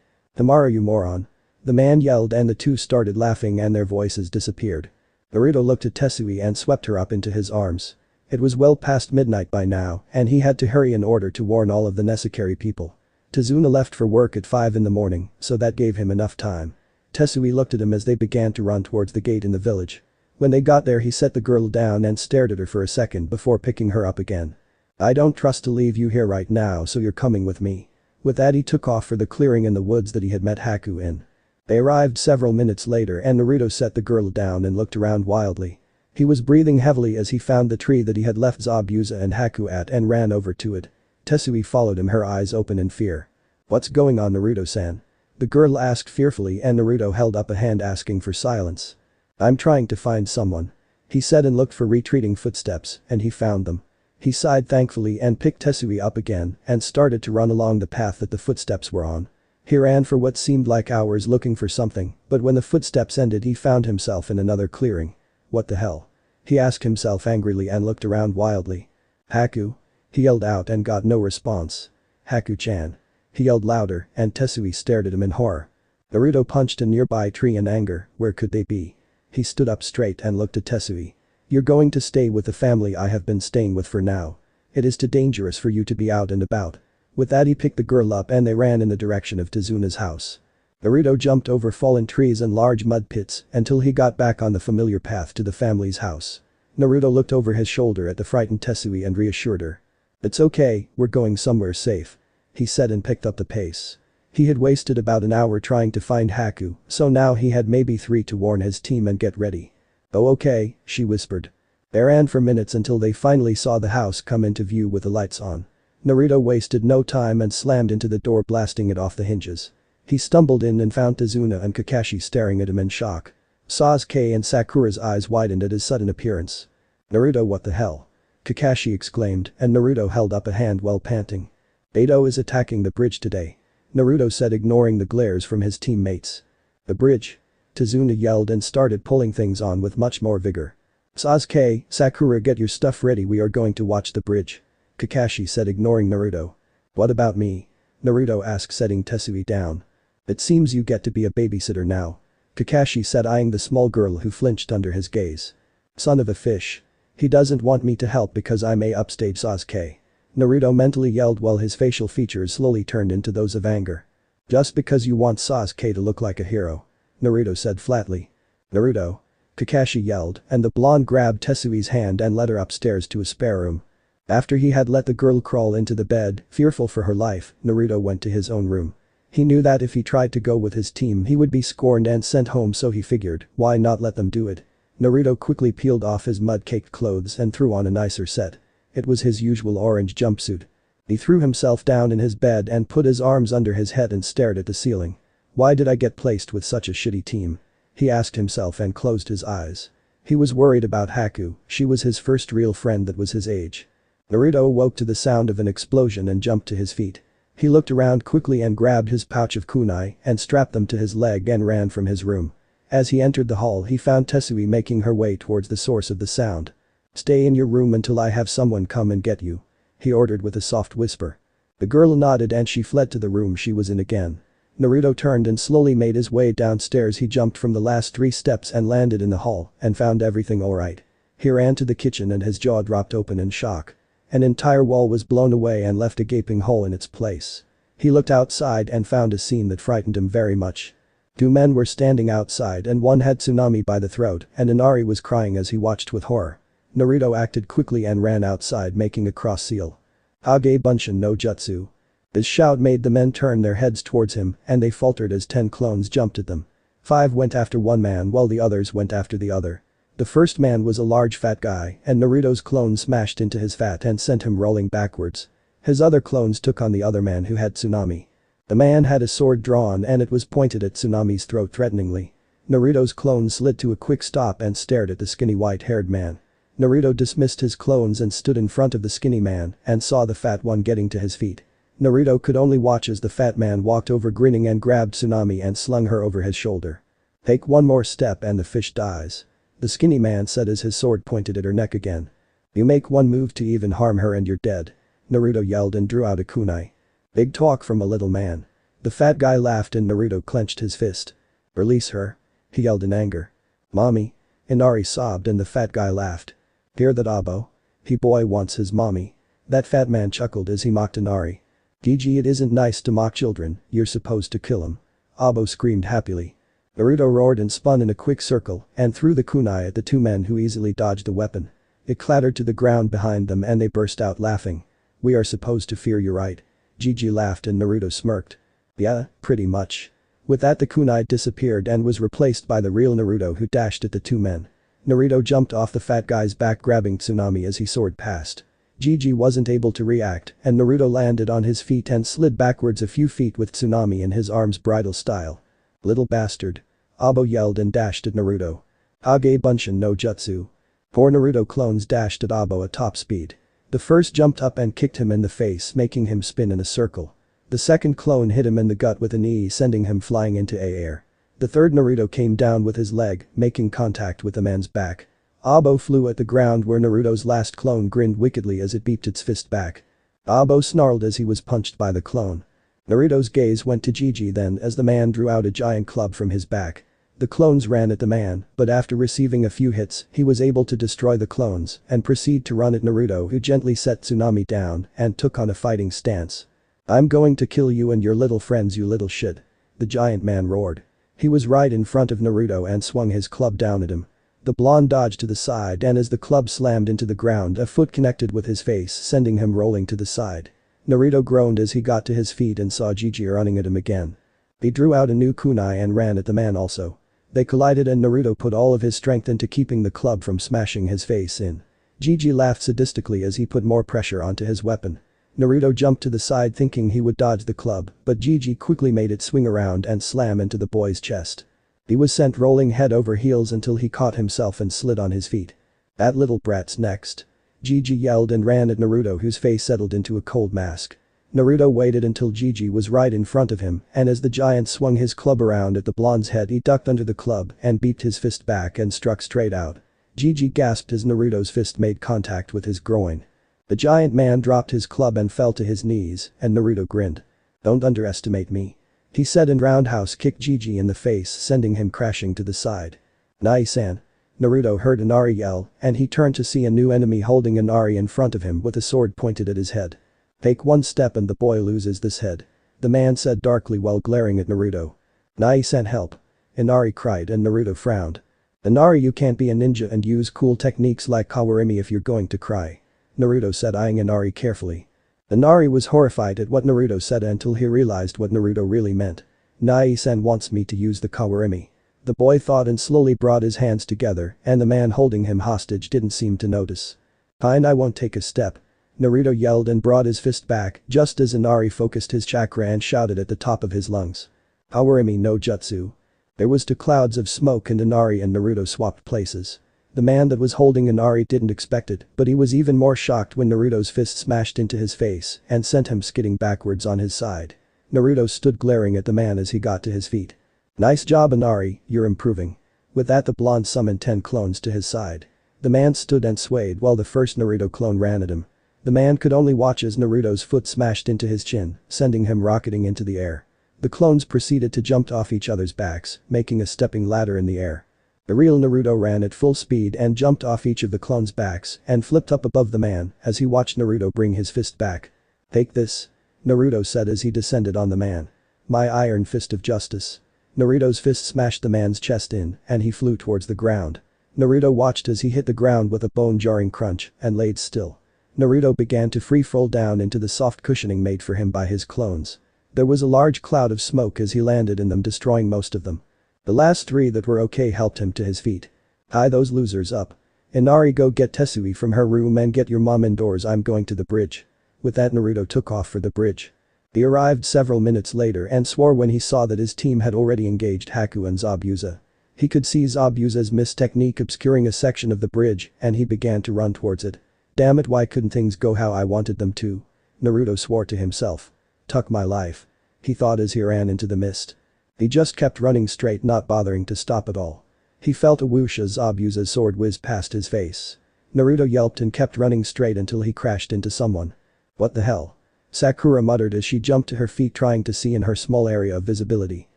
"Tomorrow, you moron," the man yelled, and the two started laughing and their voices disappeared. Naruto looked at Tesui and swept her up into his arms. It was well past midnight by now and he had to hurry in order to warn all of the necessary people. Tazuna left for work at 5 in the morning, so that gave him enough time. Tessi looked at him as they began to run towards the gate in the village. When they got there he set the girl down and stared at her for a second before picking her up again. "I don't trust to leave you here right now, so you're coming with me." With that he took off for the clearing in the woods that he had met Haku in. They arrived several minutes later and Naruto set the girl down and looked around wildly. He was breathing heavily as he found the tree that he had left Zabuza and Haku at and ran over to it. Tessi followed him, her eyes open in fear. "What's going on, Naruto-san?" the girl asked fearfully and Naruto held up a hand asking for silence. "I'm trying to find someone," he said and looked for retreating footsteps, and he found them. He sighed thankfully and picked Tessi up again and started to run along the path that the footsteps were on. He ran for what seemed like hours looking for something, but when the footsteps ended he found himself in another clearing. What the hell? He asked himself angrily and looked around wildly. "Haku?" he yelled out and got no response. "Haku-chan?" he yelled louder and Tessi stared at him in horror. Naruto punched a nearby tree in anger. Where could they be? He stood up straight and looked at Tessi. "You're going to stay with the family I have been staying with for now. It is too dangerous for you to be out and about." With that he picked the girl up and they ran in the direction of Tazuna's house. Naruto jumped over fallen trees and large mud pits until he got back on the familiar path to the family's house. Naruto looked over his shoulder at the frightened Tessi and reassured her. "It's okay, we're going somewhere safe," he said and picked up the pace. He had wasted about an hour trying to find Haku, so now he had maybe 3 to warn his team and get ready. "Oh okay," she whispered. They ran for minutes until they finally saw the house come into view with the lights on. Naruto wasted no time and slammed into the door, blasting it off the hinges. He stumbled in and found Tazuna and Kakashi staring at him in shock. Sasuke and Sakura's eyes widened at his sudden appearance. "Naruto, what the hell?" Kakashi exclaimed and Naruto held up a hand while panting. "Gato is attacking the bridge today," Naruto said, ignoring the glares from his teammates. "The bridge?" Tazuna yelled and started pulling things on with much more vigor. "Sasuke, Sakura, get your stuff ready, we are going to watch the bridge," Kakashi said, ignoring Naruto. "What about me?" Naruto asked, setting Tessi down. "It seems you get to be a babysitter now," Kakashi said, eyeing the small girl who flinched under his gaze. "Son of a fish. He doesn't want me to help because I may upstage Sasuke," Naruto mentally yelled while his facial features slowly turned into those of anger. "Just because you want Sasuke to look like a hero," Naruto said flatly. "Naruto!" Kakashi yelled and the blonde grabbed Tessi's hand and led her upstairs to a spare room. After he had let the girl crawl into the bed, fearful for her life, Naruto went to his own room. He knew that if he tried to go with his team he would be scorned and sent home, so he figured, why not let them do it? Naruto quickly peeled off his mud-caked clothes and threw on a nicer set. It was his usual orange jumpsuit. He threw himself down in his bed and put his arms under his head and stared at the ceiling. Why did I get placed with such a shitty team? He asked himself and closed his eyes. He was worried about Haku, she was his first real friend that was his age. Naruto awoke to the sound of an explosion and jumped to his feet. He looked around quickly and grabbed his pouch of kunai and strapped them to his leg and ran from his room. As he entered the hall he found Tessi making her way towards the source of the sound. "Stay in your room until I have someone come and get you," he ordered with a soft whisper. The girl nodded and she fled to the room she was in again. Naruto turned and slowly made his way downstairs. He jumped from the last 3 steps and landed in the hall and found everything alright. He ran to the kitchen and his jaw dropped open in shock. An entire wall was blown away and left a gaping hole in its place. He looked outside and found a scene that frightened him very much. 2 men were standing outside and one had Tsunami by the throat and Inari was crying as he watched with horror. Naruto acted quickly and ran outside, making a cross seal. "Hage Bunshin no Jutsu." His shout made the men turn their heads towards him and they faltered as 10 clones jumped at them. 5 went after one man while the others went after the other. The first man was a large fat guy and Naruto's clone smashed into his fat and sent him rolling backwards. His other clones took on the other man who had Tsunami. The man had a sword drawn and it was pointed at Tsunami's throat threateningly. Naruto's clone slid to a quick stop and stared at the skinny white-haired man. Naruto dismissed his clones and stood in front of the skinny man and saw the fat one getting to his feet. Naruto could only watch as the fat man walked over grinning and grabbed Tsunami and slung her over his shoulder. "Take one more step and the fish dies," the skinny man said as his sword pointed at her neck again. "You make one move to even harm her and you're dead," Naruto yelled and drew out a kunai. "Big talk from a little man." The fat guy laughed and Naruto clenched his fist. "Release her," he yelled in anger. "Mommy," Inari sobbed and the fat guy laughed. "Hear that, Abo? He boy wants his mommy." That fat man chuckled as he mocked Inari. "GG, it isn't nice to mock children, you're supposed to kill 'em." Abo screamed happily. Naruto roared and spun in a quick circle and threw the kunai at the two men who easily dodged the weapon. It clattered to the ground behind them and they burst out laughing. "We are supposed to fear you, right?" Gigi laughed and Naruto smirked. "Yeah, pretty much." With that, the kunai disappeared and was replaced by the real Naruto, who dashed at the two men. Naruto jumped off the fat guy's back, grabbing Tsunami as he soared past. Gigi wasn't able to react and Naruto landed on his feet and slid backwards a few feet with Tsunami in his arms, bridal style. "Little bastard." Abo yelled and dashed at Naruto. "Kage Bunshin no Jutsu." Four Naruto clones dashed at Abo at top speed. The first jumped up and kicked him in the face, making him spin in a circle. The second clone hit him in the gut with a knee, sending him flying into air. The third Naruto came down with his leg, making contact with the man's back. Abo flew at the ground where Naruto's last clone grinned wickedly as it beeped its fist back. Abo snarled as he was punched by the clone. Naruto's gaze went to Gigi then as the man drew out a giant club from his back. The clones ran at the man, but after receiving a few hits, he was able to destroy the clones and proceed to run at Naruto, who gently set Tsunami down and took on a fighting stance. "I'm going to kill you and your little friends, you little shit," the giant man roared. He was right in front of Naruto and swung his club down at him. The blonde dodged to the side and as the club slammed into the ground, a foot connected with his face, sending him rolling to the side. Naruto groaned as he got to his feet and saw Gigi running at him again. He drew out a new kunai and ran at the man also. They collided and Naruto put all of his strength into keeping the club from smashing his face in. Gigi laughed sadistically as he put more pressure onto his weapon. Naruto jumped to the side thinking he would dodge the club, but Gigi quickly made it swing around and slam into the boy's chest. He was sent rolling head over heels until he caught himself and slid on his feet. "That little brat's next." Gigi yelled and ran at Naruto, whose face settled into a cold mask. Naruto waited until Gigi was right in front of him and as the giant swung his club around at the blonde's head, he ducked under the club and beeped his fist back and struck straight out. Gigi gasped as Naruto's fist made contact with his groin. The giant man dropped his club and fell to his knees and Naruto grinned. "Don't underestimate me," he said and roundhouse kicked Gigi in the face, sending him crashing to the side. "Nice-an." Naruto heard Inari yell and he turned to see a new enemy holding Inari in front of him with a sword pointed at his head. "Take one step and the boy loses this head," the man said darkly while glaring at Naruto. "Nice-an, help," Inari cried and Naruto frowned. "Inari, you can't be a ninja and use cool techniques like kawarimi if you're going to cry," Naruto said, eyeing Inari carefully. Inari was horrified at what Naruto said until he realized what Naruto really meant. "Nai-san wants me to use the kawarimi." The boy thought and slowly brought his hands together and the man holding him hostage didn't seem to notice. "Fine, I won't take a step," Naruto yelled and brought his fist back just as Inari focused his chakra and shouted at the top of his lungs. "Kawarimi no Jutsu." There was two clouds of smoke and Inari and Naruto swapped places. The man that was holding Inari didn't expect it, but he was even more shocked when Naruto's fist smashed into his face and sent him skidding backwards on his side. Naruto stood glaring at the man as he got to his feet. "Nice job, Inari, you're improving." With that, the blonde summoned 10 clones to his side. The man stood and swayed while the first Naruto clone ran at him. The man could only watch as Naruto's foot smashed into his chin, sending him rocketing into the air. The clones proceeded to jump off each other's backs, making a stepping ladder in the air. The real Naruto ran at full speed and jumped off each of the clones' backs and flipped up above the man as he watched Naruto bring his fist back. "Take this," Naruto said as he descended on the man. "My iron fist of justice." Naruto's fist smashed the man's chest in and he flew towards the ground. Naruto watched as he hit the ground with a bone-jarring crunch and laid still. Naruto began to free-fall down into the soft cushioning made for him by his clones. There was a large cloud of smoke as he landed in them, destroying most of them. The last 3 that were okay helped him to his feet. "Tie those losers up. Inari, go get Tessi from her room and get your mom indoors, I'm going to the bridge." With that, Naruto took off for the bridge. He arrived several minutes later and swore when he saw that his team had already engaged Haku and Zabuza. He could see Zabuza's mist technique obscuring a section of the bridge and he began to run towards it. "Damn it, why couldn't things go how I wanted them to?" Naruto swore to himself. "Tuck my life," he thought as he ran into the mist. He just kept running straight, not bothering to stop at all. He felt a whoosh as Zabuza's sword whizzed past his face. Naruto yelped and kept running straight until he crashed into someone. "What the hell?" Sakura muttered as she jumped to her feet, trying to see in her small area of visibility.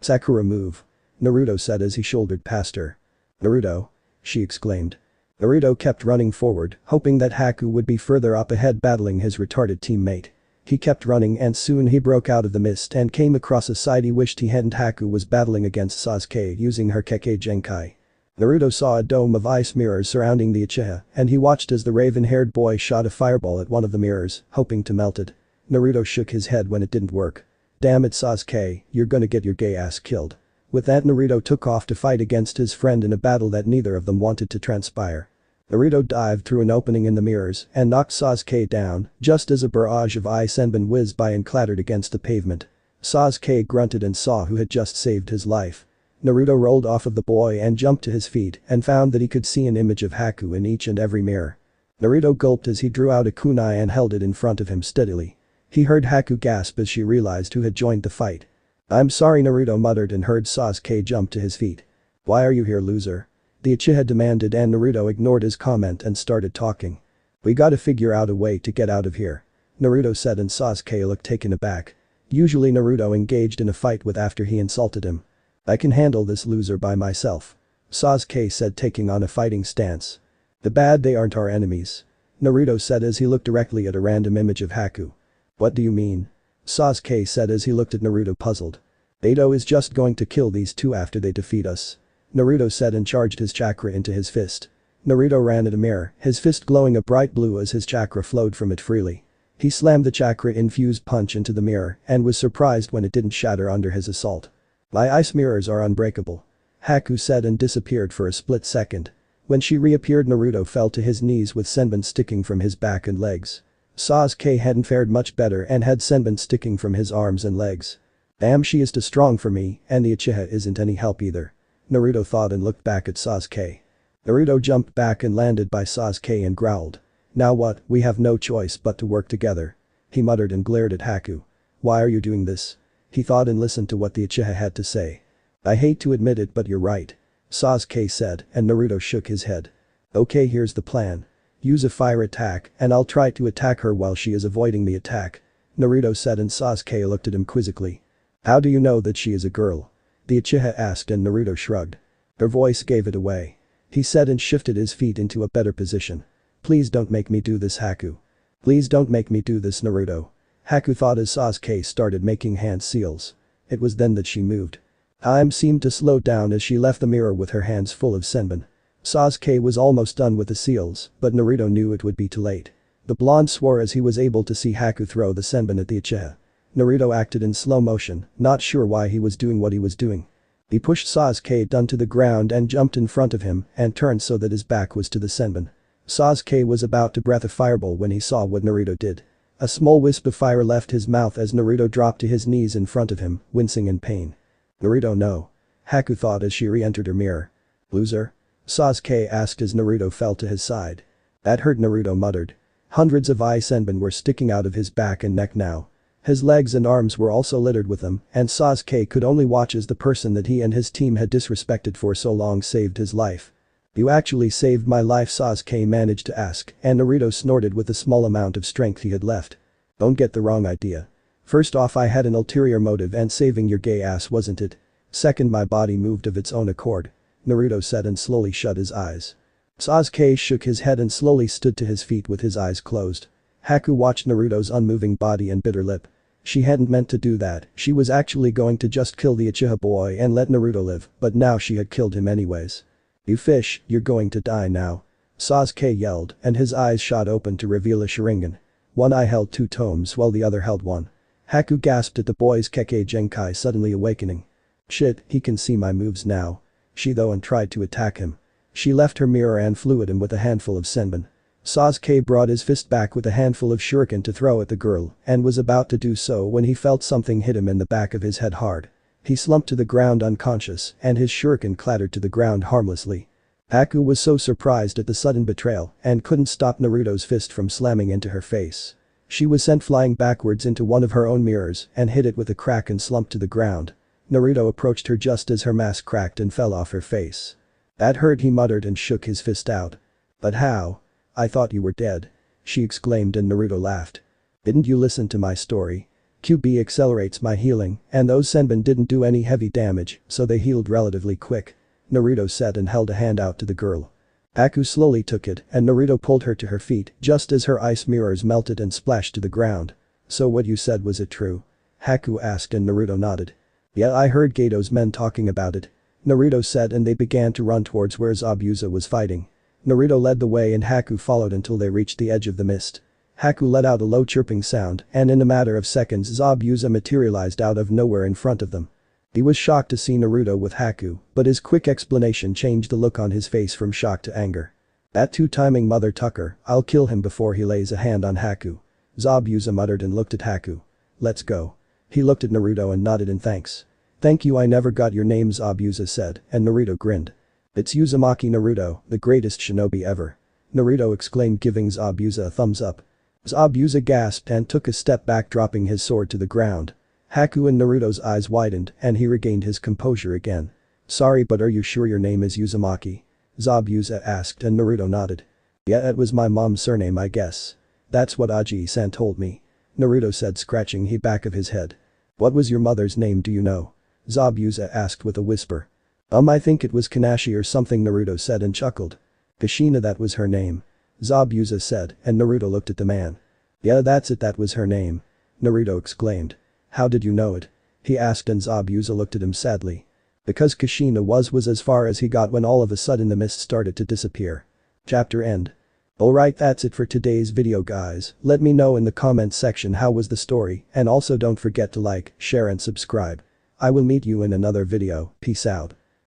"Sakura, move," Naruto said as he shouldered past her. "Naruto?" she exclaimed. Naruto kept running forward, hoping that Haku would be further up ahead battling his retarded teammate. He kept running and soon he broke out of the mist and came across a side he wished he hadn't. Haku was battling against Sasuke using her Kekkei Genkai. Naruto saw a dome of ice mirrors surrounding the Uchiha and he watched as the raven-haired boy shot a fireball at one of the mirrors, hoping to melt it. Naruto shook his head when it didn't work. Damn it Sasuke, you're gonna get your gay ass killed. With that Naruto took off to fight against his friend in a battle that neither of them wanted to transpire. Naruto dived through an opening in the mirrors and knocked Sasuke down just as a barrage of ice senbon whizzed by and clattered against the pavement. Sasuke grunted and saw who had just saved his life. Naruto rolled off of the boy and jumped to his feet and found that he could see an image of Haku in each and every mirror. Naruto gulped as he drew out a kunai and held it in front of him steadily. He heard Haku gasp as she realized who had joined the fight. "I'm sorry," Naruto muttered and heard Sasuke jump to his feet. "Why are you here, loser?" the Uchiha demanded and Naruto ignored his comment and started talking. "We gotta figure out a way to get out of here," Naruto said and Sasuke looked taken aback. Usually Naruto engaged in a fight with after he insulted him. "I can handle this loser by myself," Sasuke said taking on a fighting stance. "The bad they aren't our enemies," Naruto said as he looked directly at a random image of Haku. "What do you mean?" Sasuke said as he looked at Naruto puzzled. "Gato is just going to kill these two after they defeat us," Naruto said and charged his chakra into his fist. Naruto ran at a mirror, his fist glowing a bright blue as his chakra flowed from it freely. He slammed the chakra-infused punch into the mirror and was surprised when it didn't shatter under his assault. "My ice mirrors are unbreakable," Haku said and disappeared for a split second. When she reappeared Naruto fell to his knees with senbon sticking from his back and legs. Sasuke hadn't fared much better and had senbon sticking from his arms and legs. "Damn, she is too strong for me and the Uchiha isn't any help either," Naruto thought and looked back at Sasuke. Naruto jumped back and landed by Sasuke and growled. "Now what, we have no choice but to work together," he muttered and glared at Haku. "Why are you doing this?" he thought and listened to what the Uchiha had to say. "I hate to admit it but you're right," Sasuke said and Naruto shook his head. "Okay, here's the plan. Use a fire attack and I'll try to attack her while she is avoiding the attack," Naruto said and Sasuke looked at him quizzically. "How do you know that she is a girl?" the Uchiha asked and Naruto shrugged. Her voice gave it away. He said and shifted his feet into a better position. "Please don't make me do this Haku. Please don't make me do this Naruto," Haku thought as Sasuke started making hand seals. It was then that she moved. Time seemed to slow down as she left the mirror with her hands full of senbon. Sasuke was almost done with the seals, but Naruto knew it would be too late. The blonde swore as he was able to see Haku throw the senbon at the Uchiha. Naruto acted in slow motion, not sure why he was doing what he was doing. He pushed Sasuke down to the ground and jumped in front of him and turned so that his back was to the senbon. Sasuke was about to breath a fireball when he saw what Naruto did. A small wisp of fire left his mouth as Naruto dropped to his knees in front of him, wincing in pain. "Naruto, no," Haku thought as she re-entered her mirror. "Loser?" Sasuke asked as Naruto fell to his side. "That hurt," Naruto muttered. Hundreds of eye senbon were sticking out of his back and neck now. His legs and arms were also littered with them and Sasuke could only watch as the person that he and his team had disrespected for so long saved his life. "You actually saved my life," Sasuke managed to ask and Naruto snorted with the small amount of strength he had left. "Don't get the wrong idea. First off, I had an ulterior motive and saving your gay ass wasn't it. Second, my body moved of its own accord," Naruto said and slowly shut his eyes. Sasuke shook his head and slowly stood to his feet with his eyes closed. Haku watched Naruto's unmoving body and bit her lip. She hadn't meant to do that, she was actually going to just kill the Uchiha boy and let Naruto live, but now she had killed him anyways. "You fish, you're going to die now," Sasuke yelled and his eyes shot open to reveal a Sharingan. One eye held 2 tomes while the other held 1. Haku gasped at the boy's Kekkei Genkai suddenly awakening. "Shit, he can see my moves now," she though and tried to attack him. She left her mirror and flew at him with a handful of senbon. Sasuke brought his fist back with a handful of shuriken to throw at the girl and was about to do so when he felt something hit him in the back of his head hard. He slumped to the ground unconscious and his shuriken clattered to the ground harmlessly. Haku was so surprised at the sudden betrayal and couldn't stop Naruto's fist from slamming into her face. She was sent flying backwards into one of her own mirrors and hit it with a crack and slumped to the ground. Naruto approached her just as her mask cracked and fell off her face. "That hurt," he muttered and shook his fist out. "But how? I thought you were dead," she exclaimed and Naruto laughed. "Didn't you listen to my story? QB accelerates my healing and those senbon didn't do any heavy damage so they healed relatively quick," Naruto said and held a hand out to the girl. Haku slowly took it and Naruto pulled her to her feet just as her ice mirrors melted and splashed to the ground. So what you said, was it true? Haku asked and Naruto nodded. Yeah, I heard Gato's men talking about it. Naruto said, and they began to run towards where Zabuza was fighting. Naruto led the way and Haku followed until they reached the edge of the mist. Haku let out a low chirping sound and in a matter of seconds Zabuza materialized out of nowhere in front of them. He was shocked to see Naruto with Haku, but his quick explanation changed the look on his face from shock to anger. That two-timing mother tucker, I'll kill him before he lays a hand on Haku. Zabuza muttered and looked at Haku. Let's go. He looked at Naruto and nodded in thanks. Thank you, I never got your name, Zabuza said, and Naruto grinned. It's Uzumaki Naruto, the greatest shinobi ever. Naruto exclaimed, giving Zabuza a thumbs up. Zabuza gasped and took a step back, dropping his sword to the ground. Haku and Naruto's eyes widened and he regained his composure again. Sorry, but are you sure your name is Uzumaki? Zabuza asked and Naruto nodded. Yeah, it was my mom's surname, I guess. That's what Aji-san told me. Naruto said, scratching the back of his head. What was your mother's name, do you know? Zabuza asked with a whisper. I think it was Kanashi or something, Naruto said and chuckled. Kushina, that was her name. Zabuza said and Naruto looked at the man. Yeah, that's it, that was her name. Naruto exclaimed. How did you know it? He asked and Zabuza looked at him sadly. Because Kushina was as far as he got when all of a sudden the mist started to disappear. Chapter end. Alright, that's it for today's video, guys. Let me know in the comments section how was the story, and also don't forget to like, share and subscribe. I will meet you in another video. Peace out.